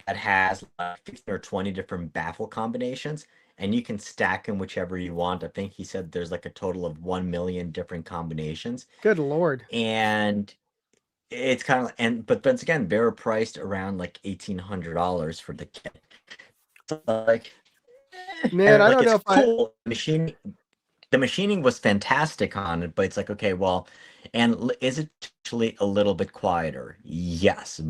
S4: that has 15 or 20 different baffle combinations, and you can stack them whichever you want. I think he said there's like a total of 1 million different combinations.
S1: Good Lord.
S4: And it's kind of but once again, they're priced around like $1,800 for the kit. So like,
S1: man, I don't know if
S4: cool. The machining was fantastic on it, but it's like, okay, well, and is it actually a little bit quieter? Yes.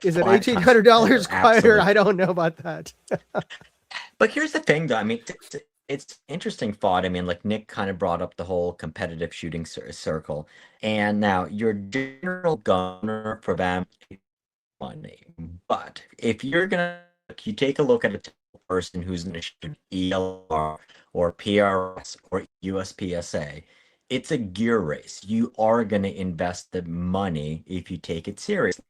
S1: Is it $1,800 quieter? I don't know about that.
S4: But here's the thing, though. I mean, it's interesting thought. I mean, like Nick kind of brought up the whole competitive shooting circle, and now your general gunner for them money. But if you take a look at a person who's going to shoot ELR or PRS or USPSA, it's a gear race. You are going to invest the money if you take it seriously.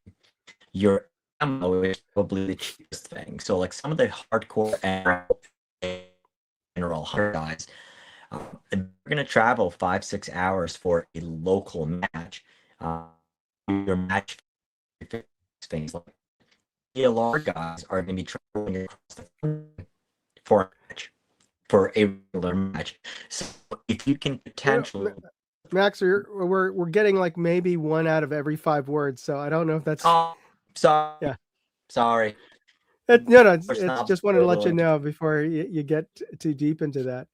S4: Your ammo is probably the cheapest thing. So like some of the hardcore general guys, they're going to travel 5-6 hours for a local match. Your match things like DLR guys are going to be traveling across the country for a match, for a regular match. So if you can potentially,
S1: Max, we're getting like maybe 1 out of every 5 words, so I don't know if that's.
S4: oh, sorry,
S1: Yeah.
S4: Sorry.
S1: No, it's just wanted to let you know before you get too deep into that.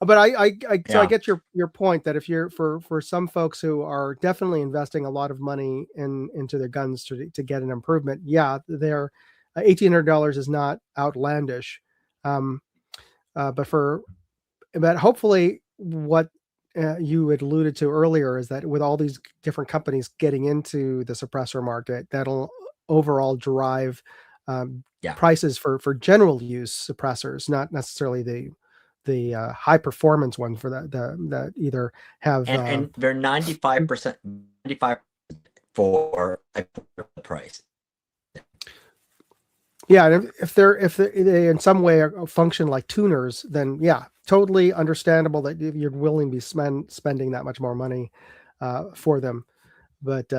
S1: But I get your point that if you're for some folks who are definitely investing a lot of money into their guns to get an improvement, yeah, their $1,800 is not outlandish, but hopefully what you had alluded to earlier is that with all these different companies getting into the suppressor market, that'll overall drive prices for general use suppressors, not necessarily the high performance one for that either have
S4: and they're 95% for a price.
S1: Yeah, and if they in some way function like tuners, then yeah, totally understandable that you're willing to be spending that much more money for them. But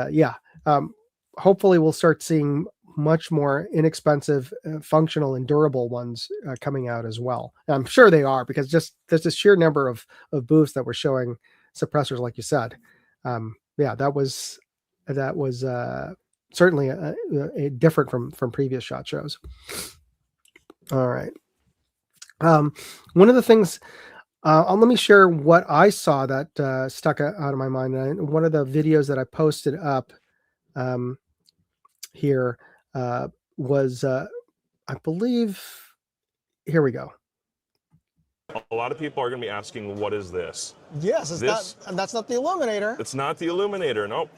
S1: hopefully we'll start seeing much more inexpensive, functional, and durable ones coming out as well. And I'm sure they are, because there's a sheer number of booths that were showing suppressors, like you said. That was certainly a different from previous SHOT Shows. All right. One of the things, let me share what I saw that stuck out of my mind. And one of the videos that I posted up here was, I believe, here we go.
S7: A lot of people are going to be asking, what is this?
S8: Yes, that's not the illuminator.
S7: It's not the illuminator, nope.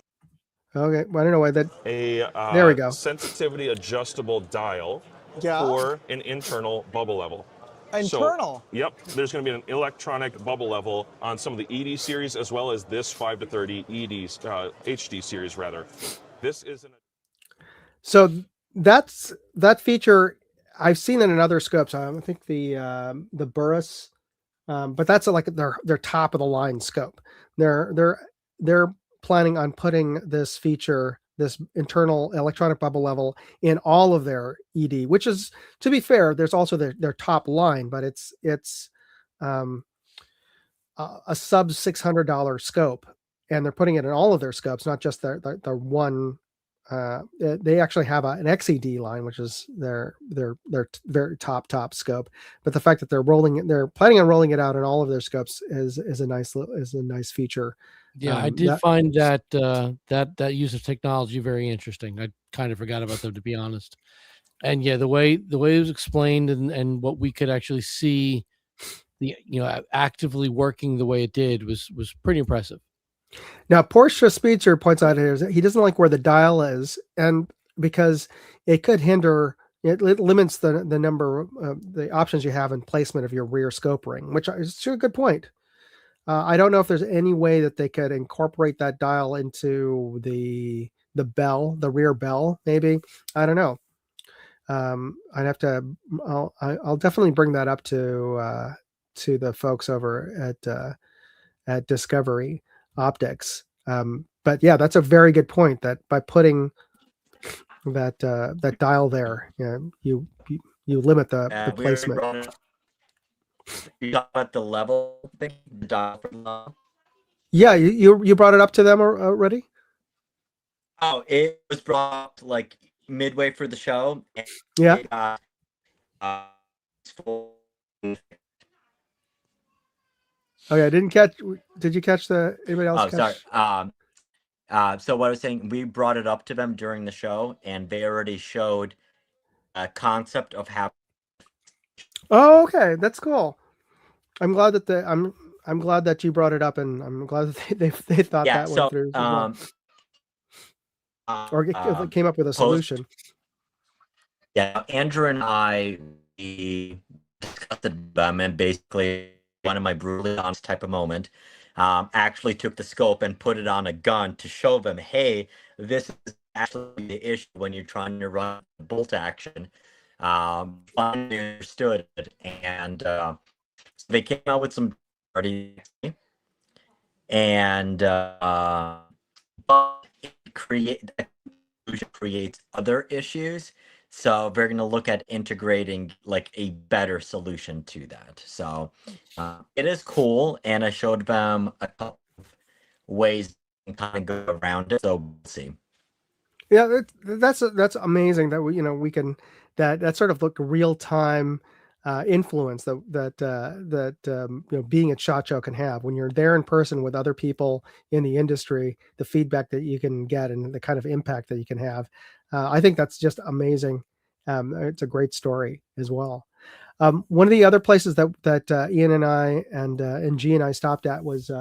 S1: Okay, well, I don't know why that.
S7: There we go. Sensitivity adjustable dial for an internal bubble level.
S8: Internal?
S7: So, yep, there's going to be an electronic bubble level on some of the ED series, as well as this 5 to 30 EDs, HD series rather. This is
S1: So that feature I've seen it in other scopes. I think the Burris, but that's like their top of the line scope. They're planning on putting this feature, this internal electronic bubble level, in all of their ED, which is, to be fair, there's also their top line, but it's a sub $600 scope, and they're putting it in all of their scopes, not just their one. They actually have an XED line, which is their very top scope. But the fact that they're planning on rolling it out in all of their scopes is a nice feature.
S2: Yeah, I did find that use of technology very interesting. I kind of forgot about them, to be honest. And yeah, the way it was explained and what we could actually see, actively working the way it did was pretty impressive.
S1: Now, Porsche Speedster points out here that he doesn't like where the dial is, and because it could hinder, it limits the number of the options you have in placement of your rear scope ring, which is a good point. I don't know if there's any way that they could incorporate that dial into the bell, the rear bell, maybe. I don't know. I'd have to. I'll definitely bring that up to the folks over at Discovery Optics. But yeah, that's a very good point, that by putting that dial there, you limit the placement.
S4: You got at the level thing, the dial for level?
S1: Yeah, you brought it up to them already?
S4: Oh, it was brought up like midway through the show.
S1: Yeah. Okay, I didn't catch. Did you catch anybody else?
S4: Oh, sorry. So what I was saying, we brought it up to them during the show, and they already showed a concept of how.
S1: Oh, okay, that's cool. I'm glad that I'm glad that you brought it up, and I'm glad that they thought that one through. Or it came up with a solution.
S4: Yeah, Andrew and I discussed them, and basically one of my brutally honest type of moment. Actually took the scope and put it on a gun to show them, hey, this is actually the issue when you're trying to run bolt action. Finally understood it, and so they came out with some and but it creates other issues. So we're going to look at integrating like a better solution to that. So it is cool, and I showed them a couple of ways to kind of go around it. So we'll see.
S1: Yeah, that's amazing that we can that sort of like real time influence that being at SHOT Show can have when you're there in person with other people in the industry. The feedback that you can get and the kind of impact that you can have, I think that's just amazing. It's a great story as well. One of the other places that Ian and I and G and I stopped at was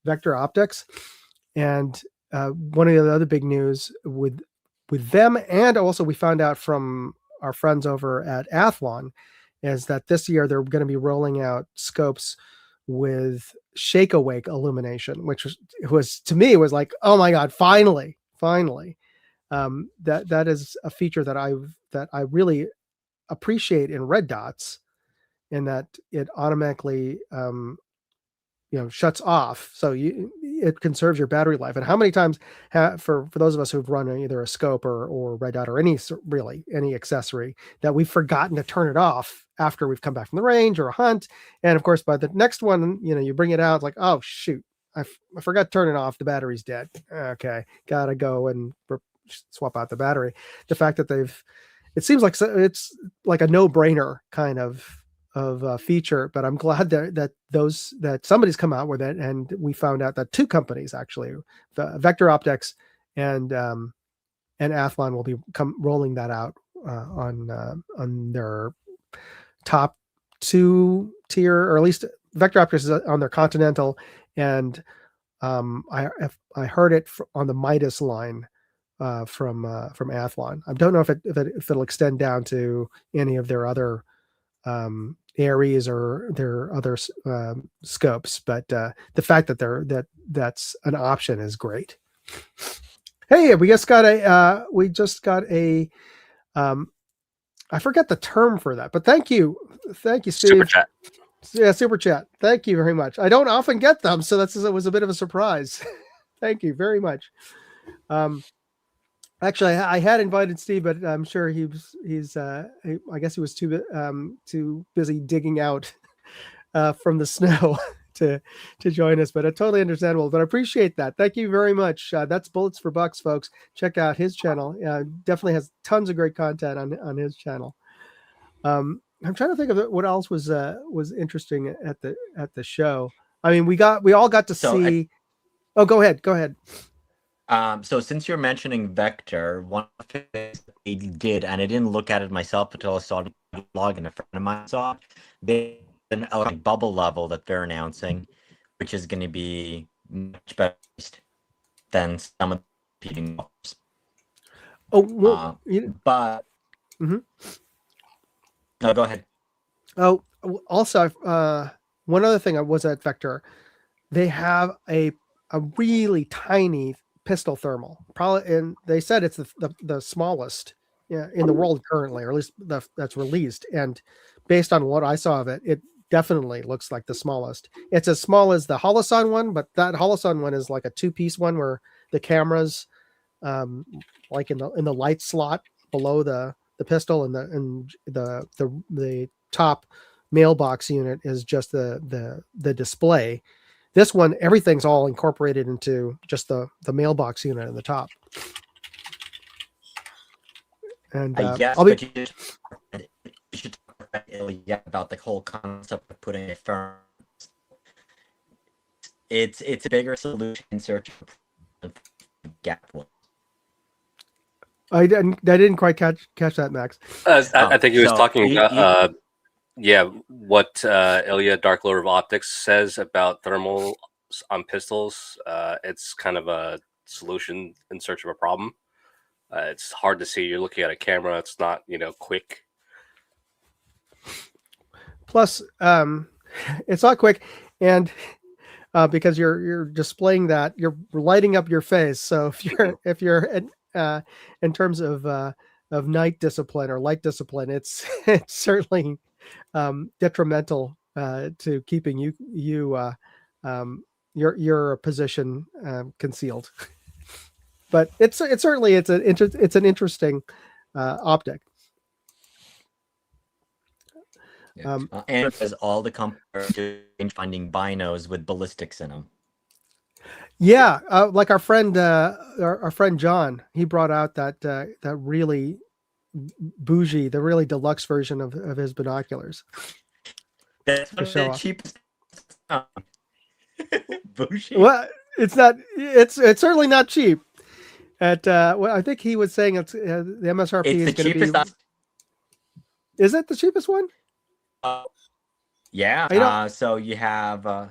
S1: Vector Optics, and one of the other big news with them, and also we found out from our friends over at Athlon, is that this year they're going to be rolling out scopes with shake awake illumination, which was to me was like, oh my god, finally. That is a feature that I really appreciate in red dots, in that it automatically shuts off, so it conserves your battery life. And how many times for those of us who've run either a scope or red dot or any accessory, that we've forgotten to turn it off after we've come back from the range or a hunt, and of course by the next one you bring it out, it's like, oh shoot, I forgot to turn it off, the battery's dead. Okay, gotta go and swap out the battery. The fact that it seems like it's like a no-brainer kind of feature, but I'm glad that somebody's come out with it, and we found out that two companies actually, the Vector Optics and Athlon, will be rolling that out on their top 2 tier, or at least Vector Optics is on their Continental, and I heard it on the Midas line from Athlon. I don't know if it'll extend down to any of their other Aries or their other scopes, but the fact that that's an option is great. Hey, we just got a I forget the term for that, but thank you, Steve.
S3: Super chat.
S1: Yeah, super chat. Thank you very much. I don't often get them, so it was a bit of a surprise. Thank you very much. Actually, I had invited Steve, but I'm sure I guess he was too busy digging out from the snow to join us, but totally understandable. But I appreciate that. Thank you very much. That's Bullets for Bucks, folks. Check out his channel. Definitely has tons of great content on his channel. I'm trying to think of what else was interesting at the show. I mean, we all got to see. Oh, go ahead.
S4: So since you're mentioning Vector, one of the things they did, and I didn't look at it myself until I saw the blog and a friend of mine saw, they an bubble level that they're announcing, which is going to be much better than some of the competing models.
S1: Oh, well,
S4: but no, go ahead.
S1: Oh, also, one other thing was at Vector, they have a really tiny pistol thermal, probably, and they said it's the smallest in the world currently, or at least that's released. And based on what I saw of it, it definitely looks like the smallest. It's as small as the Holosun one, but that Holosun one is like a 2-piece one where the cameras, like in the light slot below the pistol, and the top mailbox unit is just the display. This one, everything's all incorporated into just the mailbox unit in the top. And
S4: yes, but you should talk about the whole concept of putting a firm. It's a bigger solution in search of gap.
S1: I didn't quite catch that, Max.
S3: I think he was talking about what Ilya Dark Lord of Optics says about thermal on pistols. It's kind of a solution in search of a problem. It's hard to see. You're looking at a camera. It's not quick.
S1: Plus, it's not quick, and because you're displaying that, you're lighting up your face. So if you're in terms of night discipline or light discipline, it's certainly detrimental to keeping your position concealed. But it's certainly an interesting optic.
S4: Yeah. And because all the companies are doing finding binos with ballistics in them.
S1: Yeah, like our friend John, he brought out that really bougie, the really deluxe version of his binoculars.
S4: That's one of the cheapest. Bougie.
S1: Well, it's not. It's certainly not cheap. At well, I think he was saying it's the MSRP is going to be. Is it the cheapest one?
S4: Yeah. So you have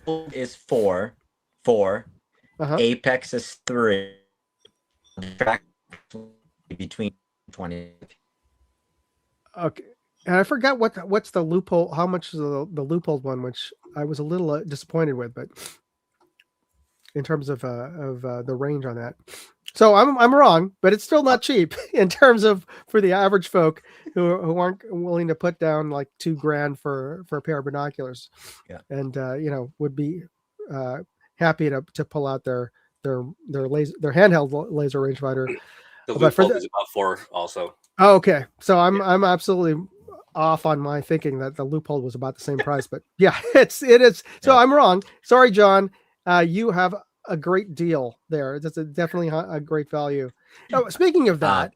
S4: is four. Apex is 3. Between 20.
S1: Okay, and I forgot what's the loophole. How much is the loophole one, which I was a little disappointed with, but in terms of the range on that. So I'm wrong, but it's still not cheap in terms of for the average folk who aren't willing to put down like $2,000 for a pair of binoculars, and would be happy to pull out their handheld laser rangefinder.
S3: The loophole is about 4 also.
S1: Oh, okay, so I'm absolutely off on my thinking that the loophole was about the same price, but yeah, it is. So I'm wrong. Sorry, John. You have a great deal there. That's definitely a great value. Oh, speaking of that,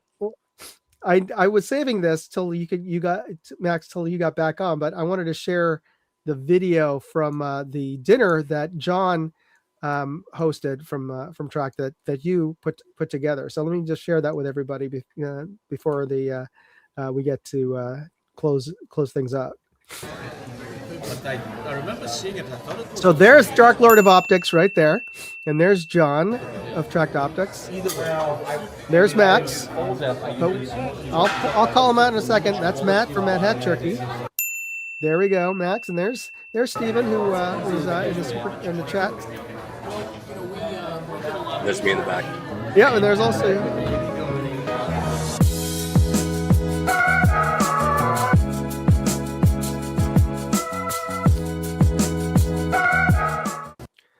S1: I was saving this till you got Max till you got back on, but I wanted to share the video from the dinner that John hosted from Track that you put together. So let me just share that with everybody before we get to close things up.
S9: I remember seeing it. I thought it was
S1: so there's Dark Lord of Optics right there, and there's John of Tracked Optics. There's Max. I'll call him out in a second. That's Matt from Mad Hat Turkey. There we go, Max, and there's Steven who is in the chat.
S3: There's me in the back.
S1: Yeah, and there's also.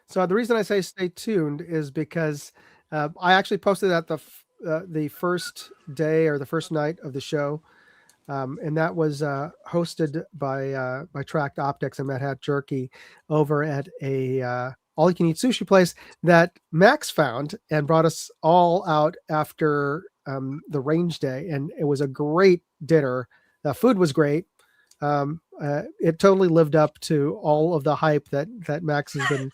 S1: So the reason I say stay tuned is because I actually posted at the first day or the first night of the show, and that was hosted by Tracked Optics and Mad Hat Jerky over at a all-you-can-eat sushi place that Max found and brought us all out after the range day, and it was a great dinner. The food was great. It totally lived up to all of the hype that Max has been.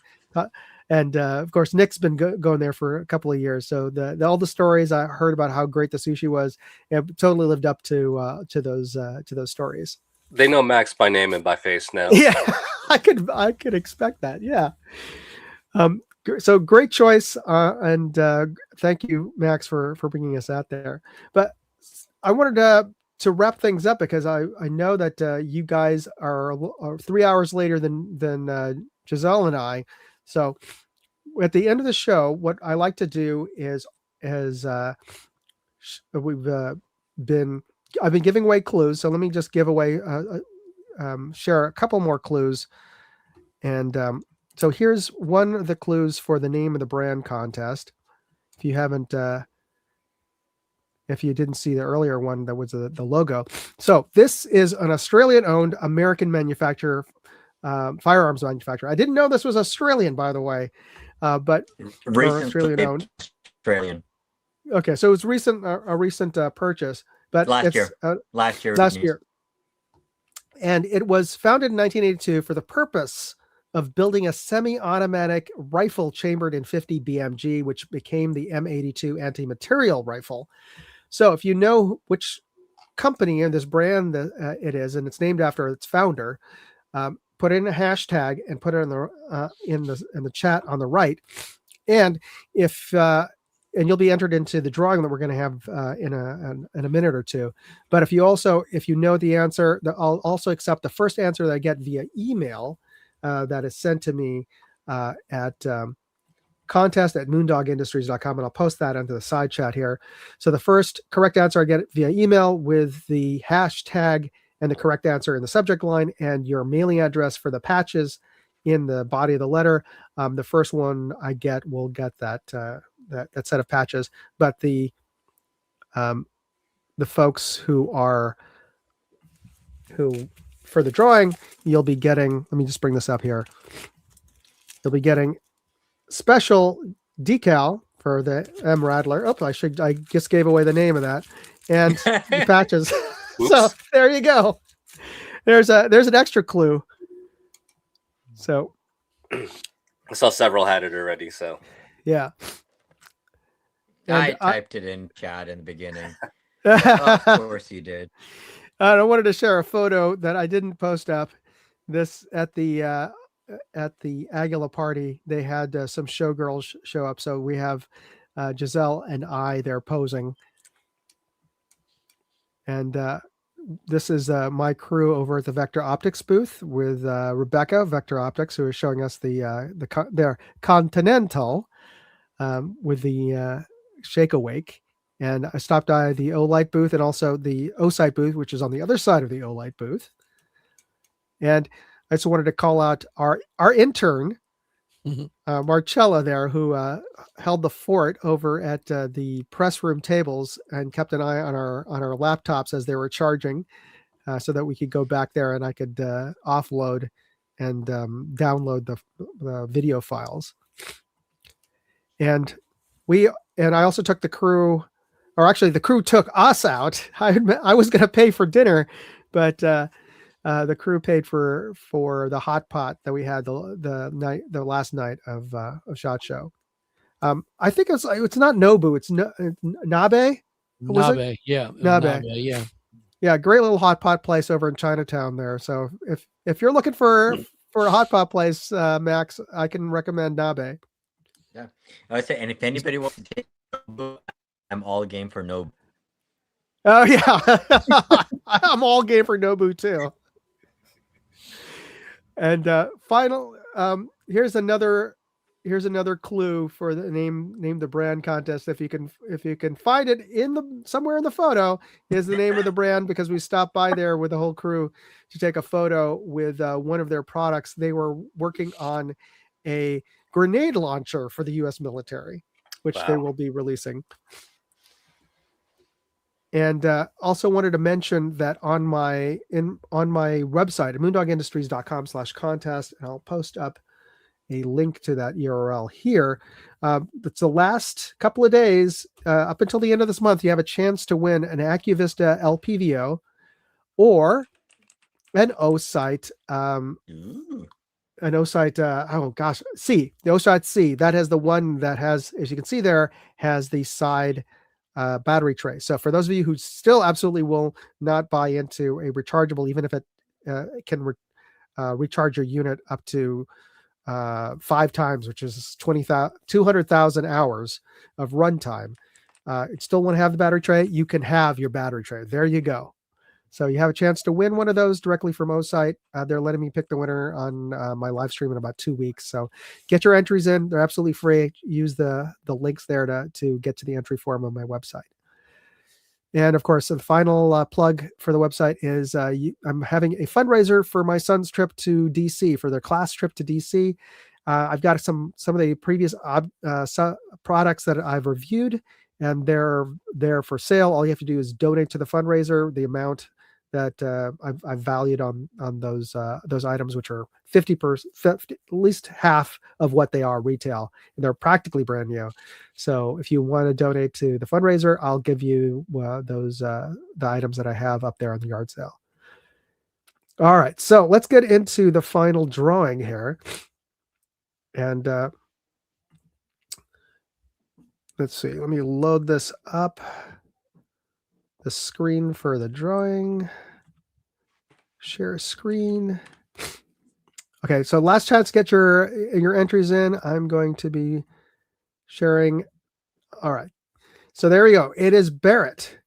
S1: And of course, Nick's been going there for a couple of years. So all the stories I heard about how great the sushi was, it totally lived up to those stories.
S3: They know Max by name and by face now.
S1: Yeah, I could expect that. Yeah. So great choice, and thank you, Max, for bringing us out there. But I wanted to wrap things up because I know that you guys are 3 hours later than Giselle and I. So at the end of the show, what I like to do is I've been giving away clues. So let me just give away, share a couple more clues. And so here's one of the clues for the name of the brand contest. If you haven't, if you didn't see the earlier one, that was the logo. So this is an Australian-owned American manufacturer. Firearms manufacturer. I didn't know this was Australian, by the way, but Australian-owned.
S4: Australian.
S1: Okay, so it's a recent purchase, but
S4: last year,
S1: and it was founded in 1982 for the purpose of building a semi-automatic rifle chambered in 50 BMG, which became the M82 anti-material rifle. So if you know which company and this brand it is, and it's named after its founder. Put in a hashtag and put it in the chat on the right, and and you'll be entered into the drawing that we're going to have in a minute or two. But if you know the answer, I'll also accept the first answer that I get via email that is sent to me at contest@moondogindustries.com, and I'll post that into the side chat here. So the first correct answer I get via email with the hashtag and the correct answer in the subject line and your mailing address for the patches in the body of the letter. The first one I get will get that set of patches, but the folks who who for the drawing, you'll be getting, let me just bring this up here. You'll be getting special decal for the M Rattler. Oh, I just gave away the name of that. And the patches. So there you go. There's an extra clue. So
S3: I saw several had it already, so
S1: yeah.
S4: And I typed it in chat in the beginning. Of course you did.
S1: I wanted to share a photo that I didn't post up. This at the Aguila party, they had some showgirls show up. So we have Giselle and I there posing. And this is my crew over at the Vector Optics booth with Rebecca, Vector Optics, who is showing us their Continental with the Shake Awake. And I stopped by the Olight booth and also the Osight booth, which is on the other side of the Olight booth. And I just wanted to call out our intern, Marcella there, who held the fort over at the press room tables and kept an eye on our laptops as they were charging, so that we could go back there and I could offload and download the video files. And I also took the crew, or actually the crew took us out. I was going to pay for dinner, but the crew paid for the hot pot that we had the last night of SHOT Show. I think it's not Nobu, it's Nabe.
S2: Nabe, yeah,
S1: Nabe,
S2: yeah,
S1: yeah. Great little hot pot place over in Chinatown there. So if you're looking for a hot pot place, Max, I can recommend Nabe.
S4: Yeah, I would say, and if anybody wants to take Nobu, I'm all game for Nobu.
S1: Oh yeah, I'm all game for Nobu too. And final, here's another clue for the name the brand contest. If you can find it somewhere in the photo, is the name of the brand, because we stopped by there with the whole crew to take a photo with one of their products. They were working on a grenade launcher for the U.S. military, which they will be releasing. And also wanted to mention that on my website, moondogindustries.com/contest, and I'll post up a link to that URL here. It's the last couple of days up until the end of this month. You have a chance to win an AccuVista LPVO or an Osight. An Osight, C. The Osight C. That has the one that has, as you can see there, has the side battery tray. So for those of you who still absolutely will not buy into a rechargeable, even if it can recharge your unit up to 5 times, which is 200,000 hours of runtime, it still want to have the battery tray, you can have your battery tray. There you go. So you have a chance to win one of those directly from Osight. They're letting me pick the winner on my live stream in about 2 weeks. So get your entries in. They're absolutely free. Use the links there to get to the entry form on my website. And of course, the final plug for the website is I'm having a fundraiser for my son's trip to DC, for their class trip to DC. I've got some of the previous products that I've reviewed, and they're there for sale. All you have to do is donate to the fundraiser the amount that I've valued on those items, which are 50%, at least half of what they are retail, and they're practically brand new. So if you want to donate to the fundraiser, I'll give you the items that I have up there on the yard sale. All right, so let's get into the final drawing here, and let's see. Let me load this up. The screen for the drawing. Share screen. Okay, so last chance to get your entries in. I'm going to be sharing. All right, so there we go. It is Barrett,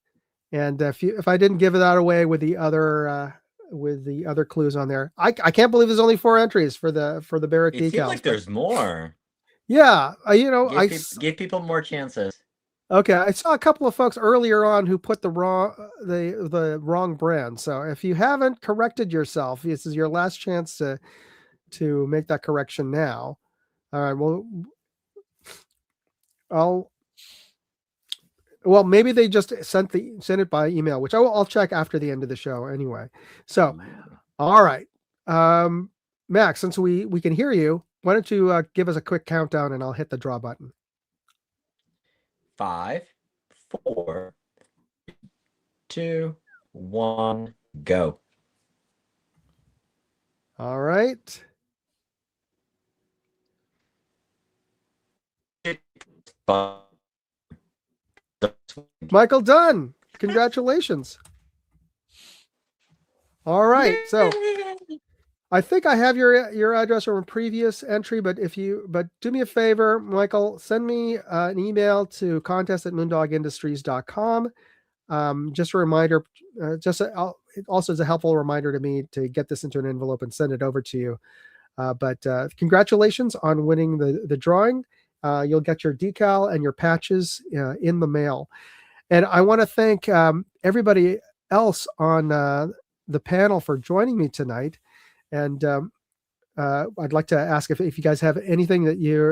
S1: and if I didn't give that away with the other clues on there, I can't believe there's only 4 entries for the Barrett decals.
S4: It seems like there's more.
S1: Yeah,
S4: give people more chances.
S1: Okay, I saw a couple of folks earlier on who put the wrong brand. So if you haven't corrected yourself, this is your last chance to make that correction now. All right, well, Well, maybe they just sent it by email, which I'll check after the end of the show anyway. So, all right, Max, since we can hear you, why don't you give us a quick countdown and I'll hit the draw button.
S4: 5, 4, 2, 1, go.
S1: All right. Michael Dunn, congratulations. All right, so I think I have your address from a previous entry, but do me a favor, Michael, send me an email to contest@moondogindustries.com. Just a reminder, also as a helpful reminder to me to get this into an envelope and send it over to you. But congratulations on winning the drawing. You'll get your decal and your patches in the mail. And I want to thank everybody else on the panel for joining me tonight. And I'd like to ask if you guys have anything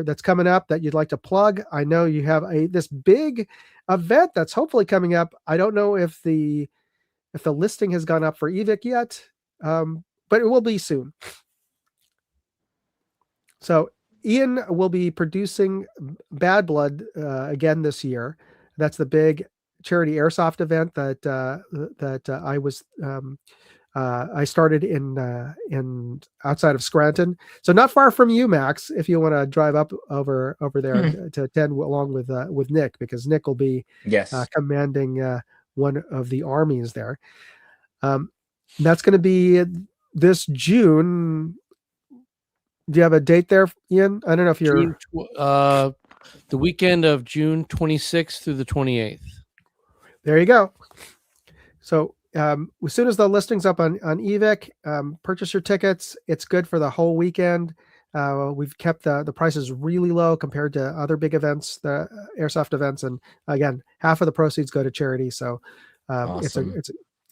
S1: that's coming up that you'd like to plug. I know you have this big event that's hopefully coming up. I don't know if the listing has gone up for EVIC yet, but it will be soon. So Ian will be producing Bad Blood again this year. That's the big charity airsoft event that I started in outside of Scranton, so not far from you, Max. If you want to drive up over there to attend along with Nick, because Nick will be commanding one of the armies there. That's going to be this June. Do you have a date there, Ian? I don't know if you're
S2: the weekend of June 26th through the 28th.
S1: There you go. So as soon as the listing's up on EVIC, purchase your tickets. It's good for the whole weekend. We've kept the prices really low compared to other big events, the airsoft events, and again, half of the proceeds go to charity. So
S4: awesome.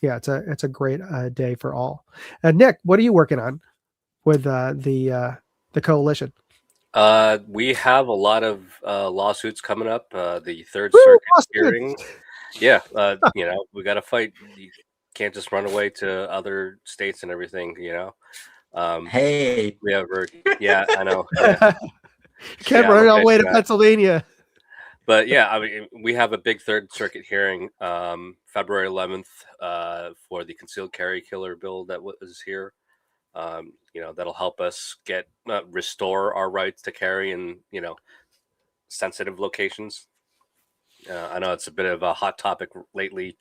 S1: it's a great day for all. Nick, what are you working on with the coalition?
S3: We have a lot of lawsuits coming up. The Third Circuit hearing. Yeah, we got to fight. You can't just run away to other states and everything.
S4: Hey,
S3: we have. Yeah, I know.
S1: Can't run all the way to Pennsylvania.
S3: But yeah, I mean, we have a big Third Circuit hearing February 11th for the concealed carry killer bill that was here. That'll help us restore our rights to carry in sensitive locations. I know it's a bit of a hot topic lately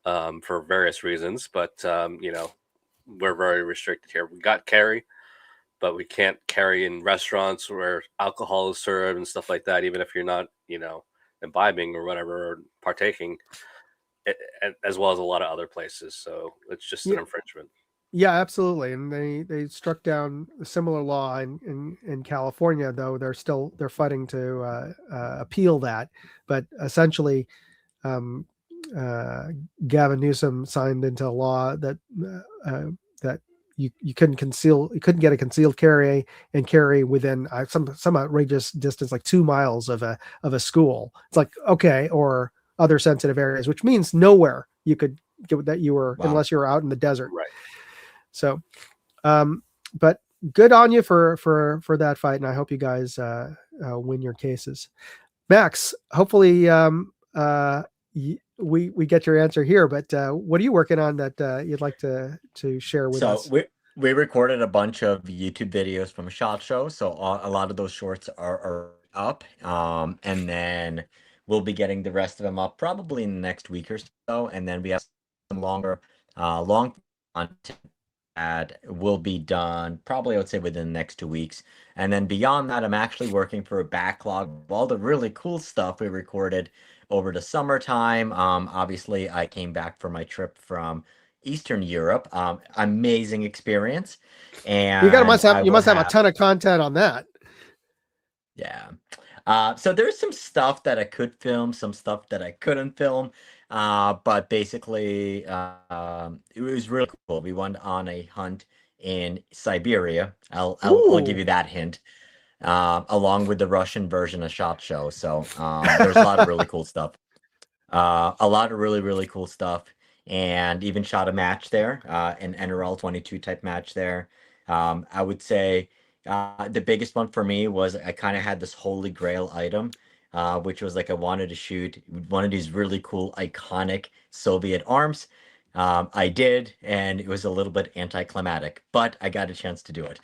S3: for various reasons, but we're very restricted here. We got carry, but we can't carry in restaurants where alcohol is served and stuff like that, even if you're not imbibing or whatever, or partaking, as well as a lot of other places. So it's just an infringement.
S1: Yeah, absolutely. And they struck down a similar law in California, though they're fighting to appeal that. But essentially, Gavin Newsom signed into law that you couldn't get a concealed carry and carry within some outrageous distance, like 2 miles of a school. It's like, okay, or other sensitive areas, which means nowhere you could get that you were unless you were out in the desert.
S3: Right.
S1: So, but good on you for that fight, and I hope you guys win your cases. Max, hopefully we get your answer here. But what are you working on that you'd like to share with us?
S4: So we recorded a bunch of YouTube videos from SHOT Show, so a lot of those shorts are up, and then we'll be getting the rest of them up probably in the next week or so, and then we have some long content that will be done probably, I would say, within the next 2 weeks. And then beyond that, I'm actually working for a backlog of all the really cool stuff we recorded over the summertime. Obviously, I came back for my trip from Eastern Europe. Amazing experience. And
S1: you must have a ton of content on that.
S4: Yeah. So there's some stuff that I could film, some stuff that I couldn't film. But basically, it was really cool. We went on a hunt in Siberia. I'll give you that hint, along with the Russian version of SHOT Show. So there's a lot of really cool stuff. A lot of really, really cool stuff, and even shot a match there, an NRL 22 type match there. I would say the biggest one for me was I kind of had this holy grail item, which was like I wanted to shoot one of these really cool iconic Soviet arms. I did, and it was a little bit anticlimactic, but I got a chance to do it.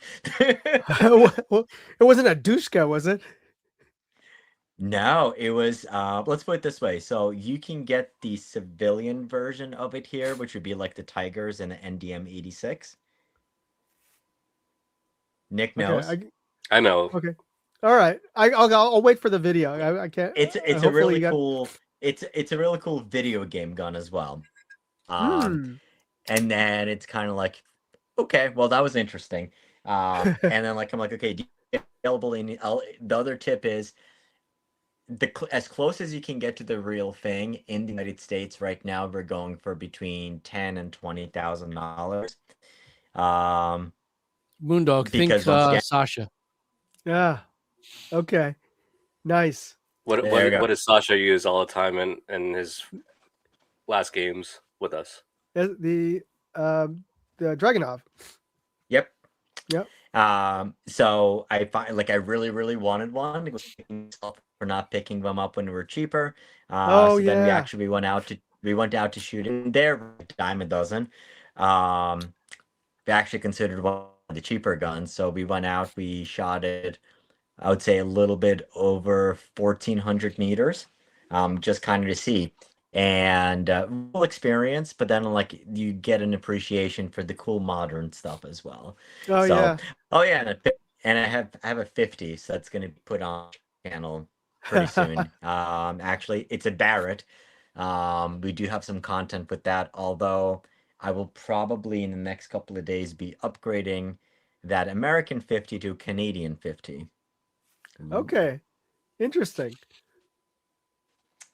S1: Well, it wasn't a Dushka, was it?
S4: No, it was, let's put it this way. So you can get the civilian version of it here, which would be like the Tigers and the NDM 86. Nick knows.
S1: Okay,
S3: I know.
S1: okay. All right. I'll wait for the video. I can't.
S4: It's a
S1: hopefully
S4: really
S1: you got-
S4: cool. It's a really cool video game gun as well. And then it's kind of like, okay, well that was interesting. And then like I'm like, okay, available in the other tip is as close as you can get to the real thing in the United States right now, we're going for between $10,000 and $20,000.
S2: Moondog, think
S4: because once again-
S2: Sasha.
S1: Yeah. Okay. Nice.
S3: What does Sasha use all the time in his last games with us?
S1: The Dragunov.
S4: Yep.
S1: Yep.
S4: So I find like I really, really wanted one. It was kicking myself for not picking them up when they were cheaper. So then we actually went out to shoot it. They're a dime a dozen. We actually considered one of the cheaper guns. So we went out, we shot it, I would say a little bit over 1,400 meters, just kind of to see. And cool experience, but then like you get an appreciation for the cool modern stuff as well.
S1: Oh yeah.
S4: And I have a 50, so that's going to be put on channel pretty soon. Actually, it's a Barrett. We do have some content with that, although I will probably in the next couple of days be upgrading that American 50 to Canadian 50.
S1: Okay. Interesting.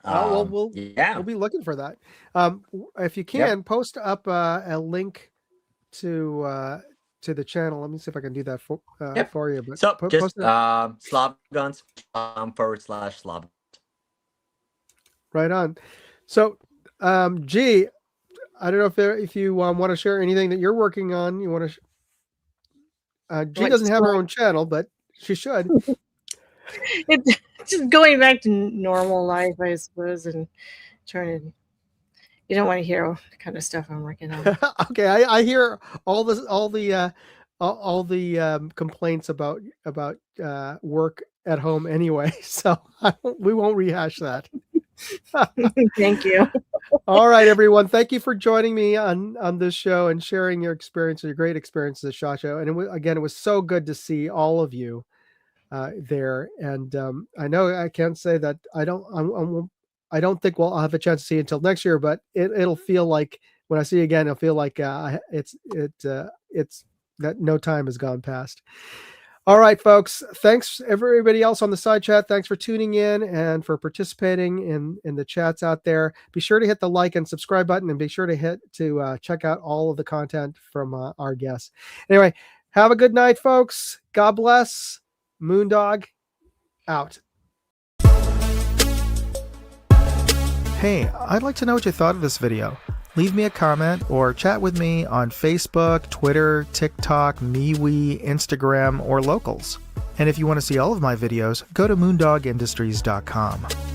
S1: We'll be looking for that. If you can, post up a link to the channel. Let me see if I can do that for you. But
S4: so just slavguns.com/slav.
S1: Right on. So, G, I don't know if you want to share anything that you're working on. You want to? G doesn't have her own channel, but she should.
S5: It's just going back to normal life, I suppose, and trying to. You don't want to hear the kind of stuff I'm working on.
S1: Okay, I hear all the complaints about work at home anyway, so we won't rehash that.
S5: Thank you.
S1: All right, everyone. Thank you for joining me on this show and sharing your experience, your great experiences at SHOT Show. And it was so good to see all of you there. And I know I can't say that I don't think I'll have a chance to see you until next year, but it'll feel like when I see you again, it'll feel like it's that no time has gone past. All right, folks. Thanks everybody else on the side chat. Thanks for tuning in and for participating in the chats out there. Be sure to hit the like and subscribe button, and be sure to check out all of the content from our guests. Anyway, have a good night, folks. God bless. Moondog out.
S6: Hey, I'd like to know what you thought of this video. Leave me a comment or chat with me on Facebook, Twitter, TikTok, MeWe, Instagram, or Locals. And if you want to see all of my videos, go to moondogindustries.com.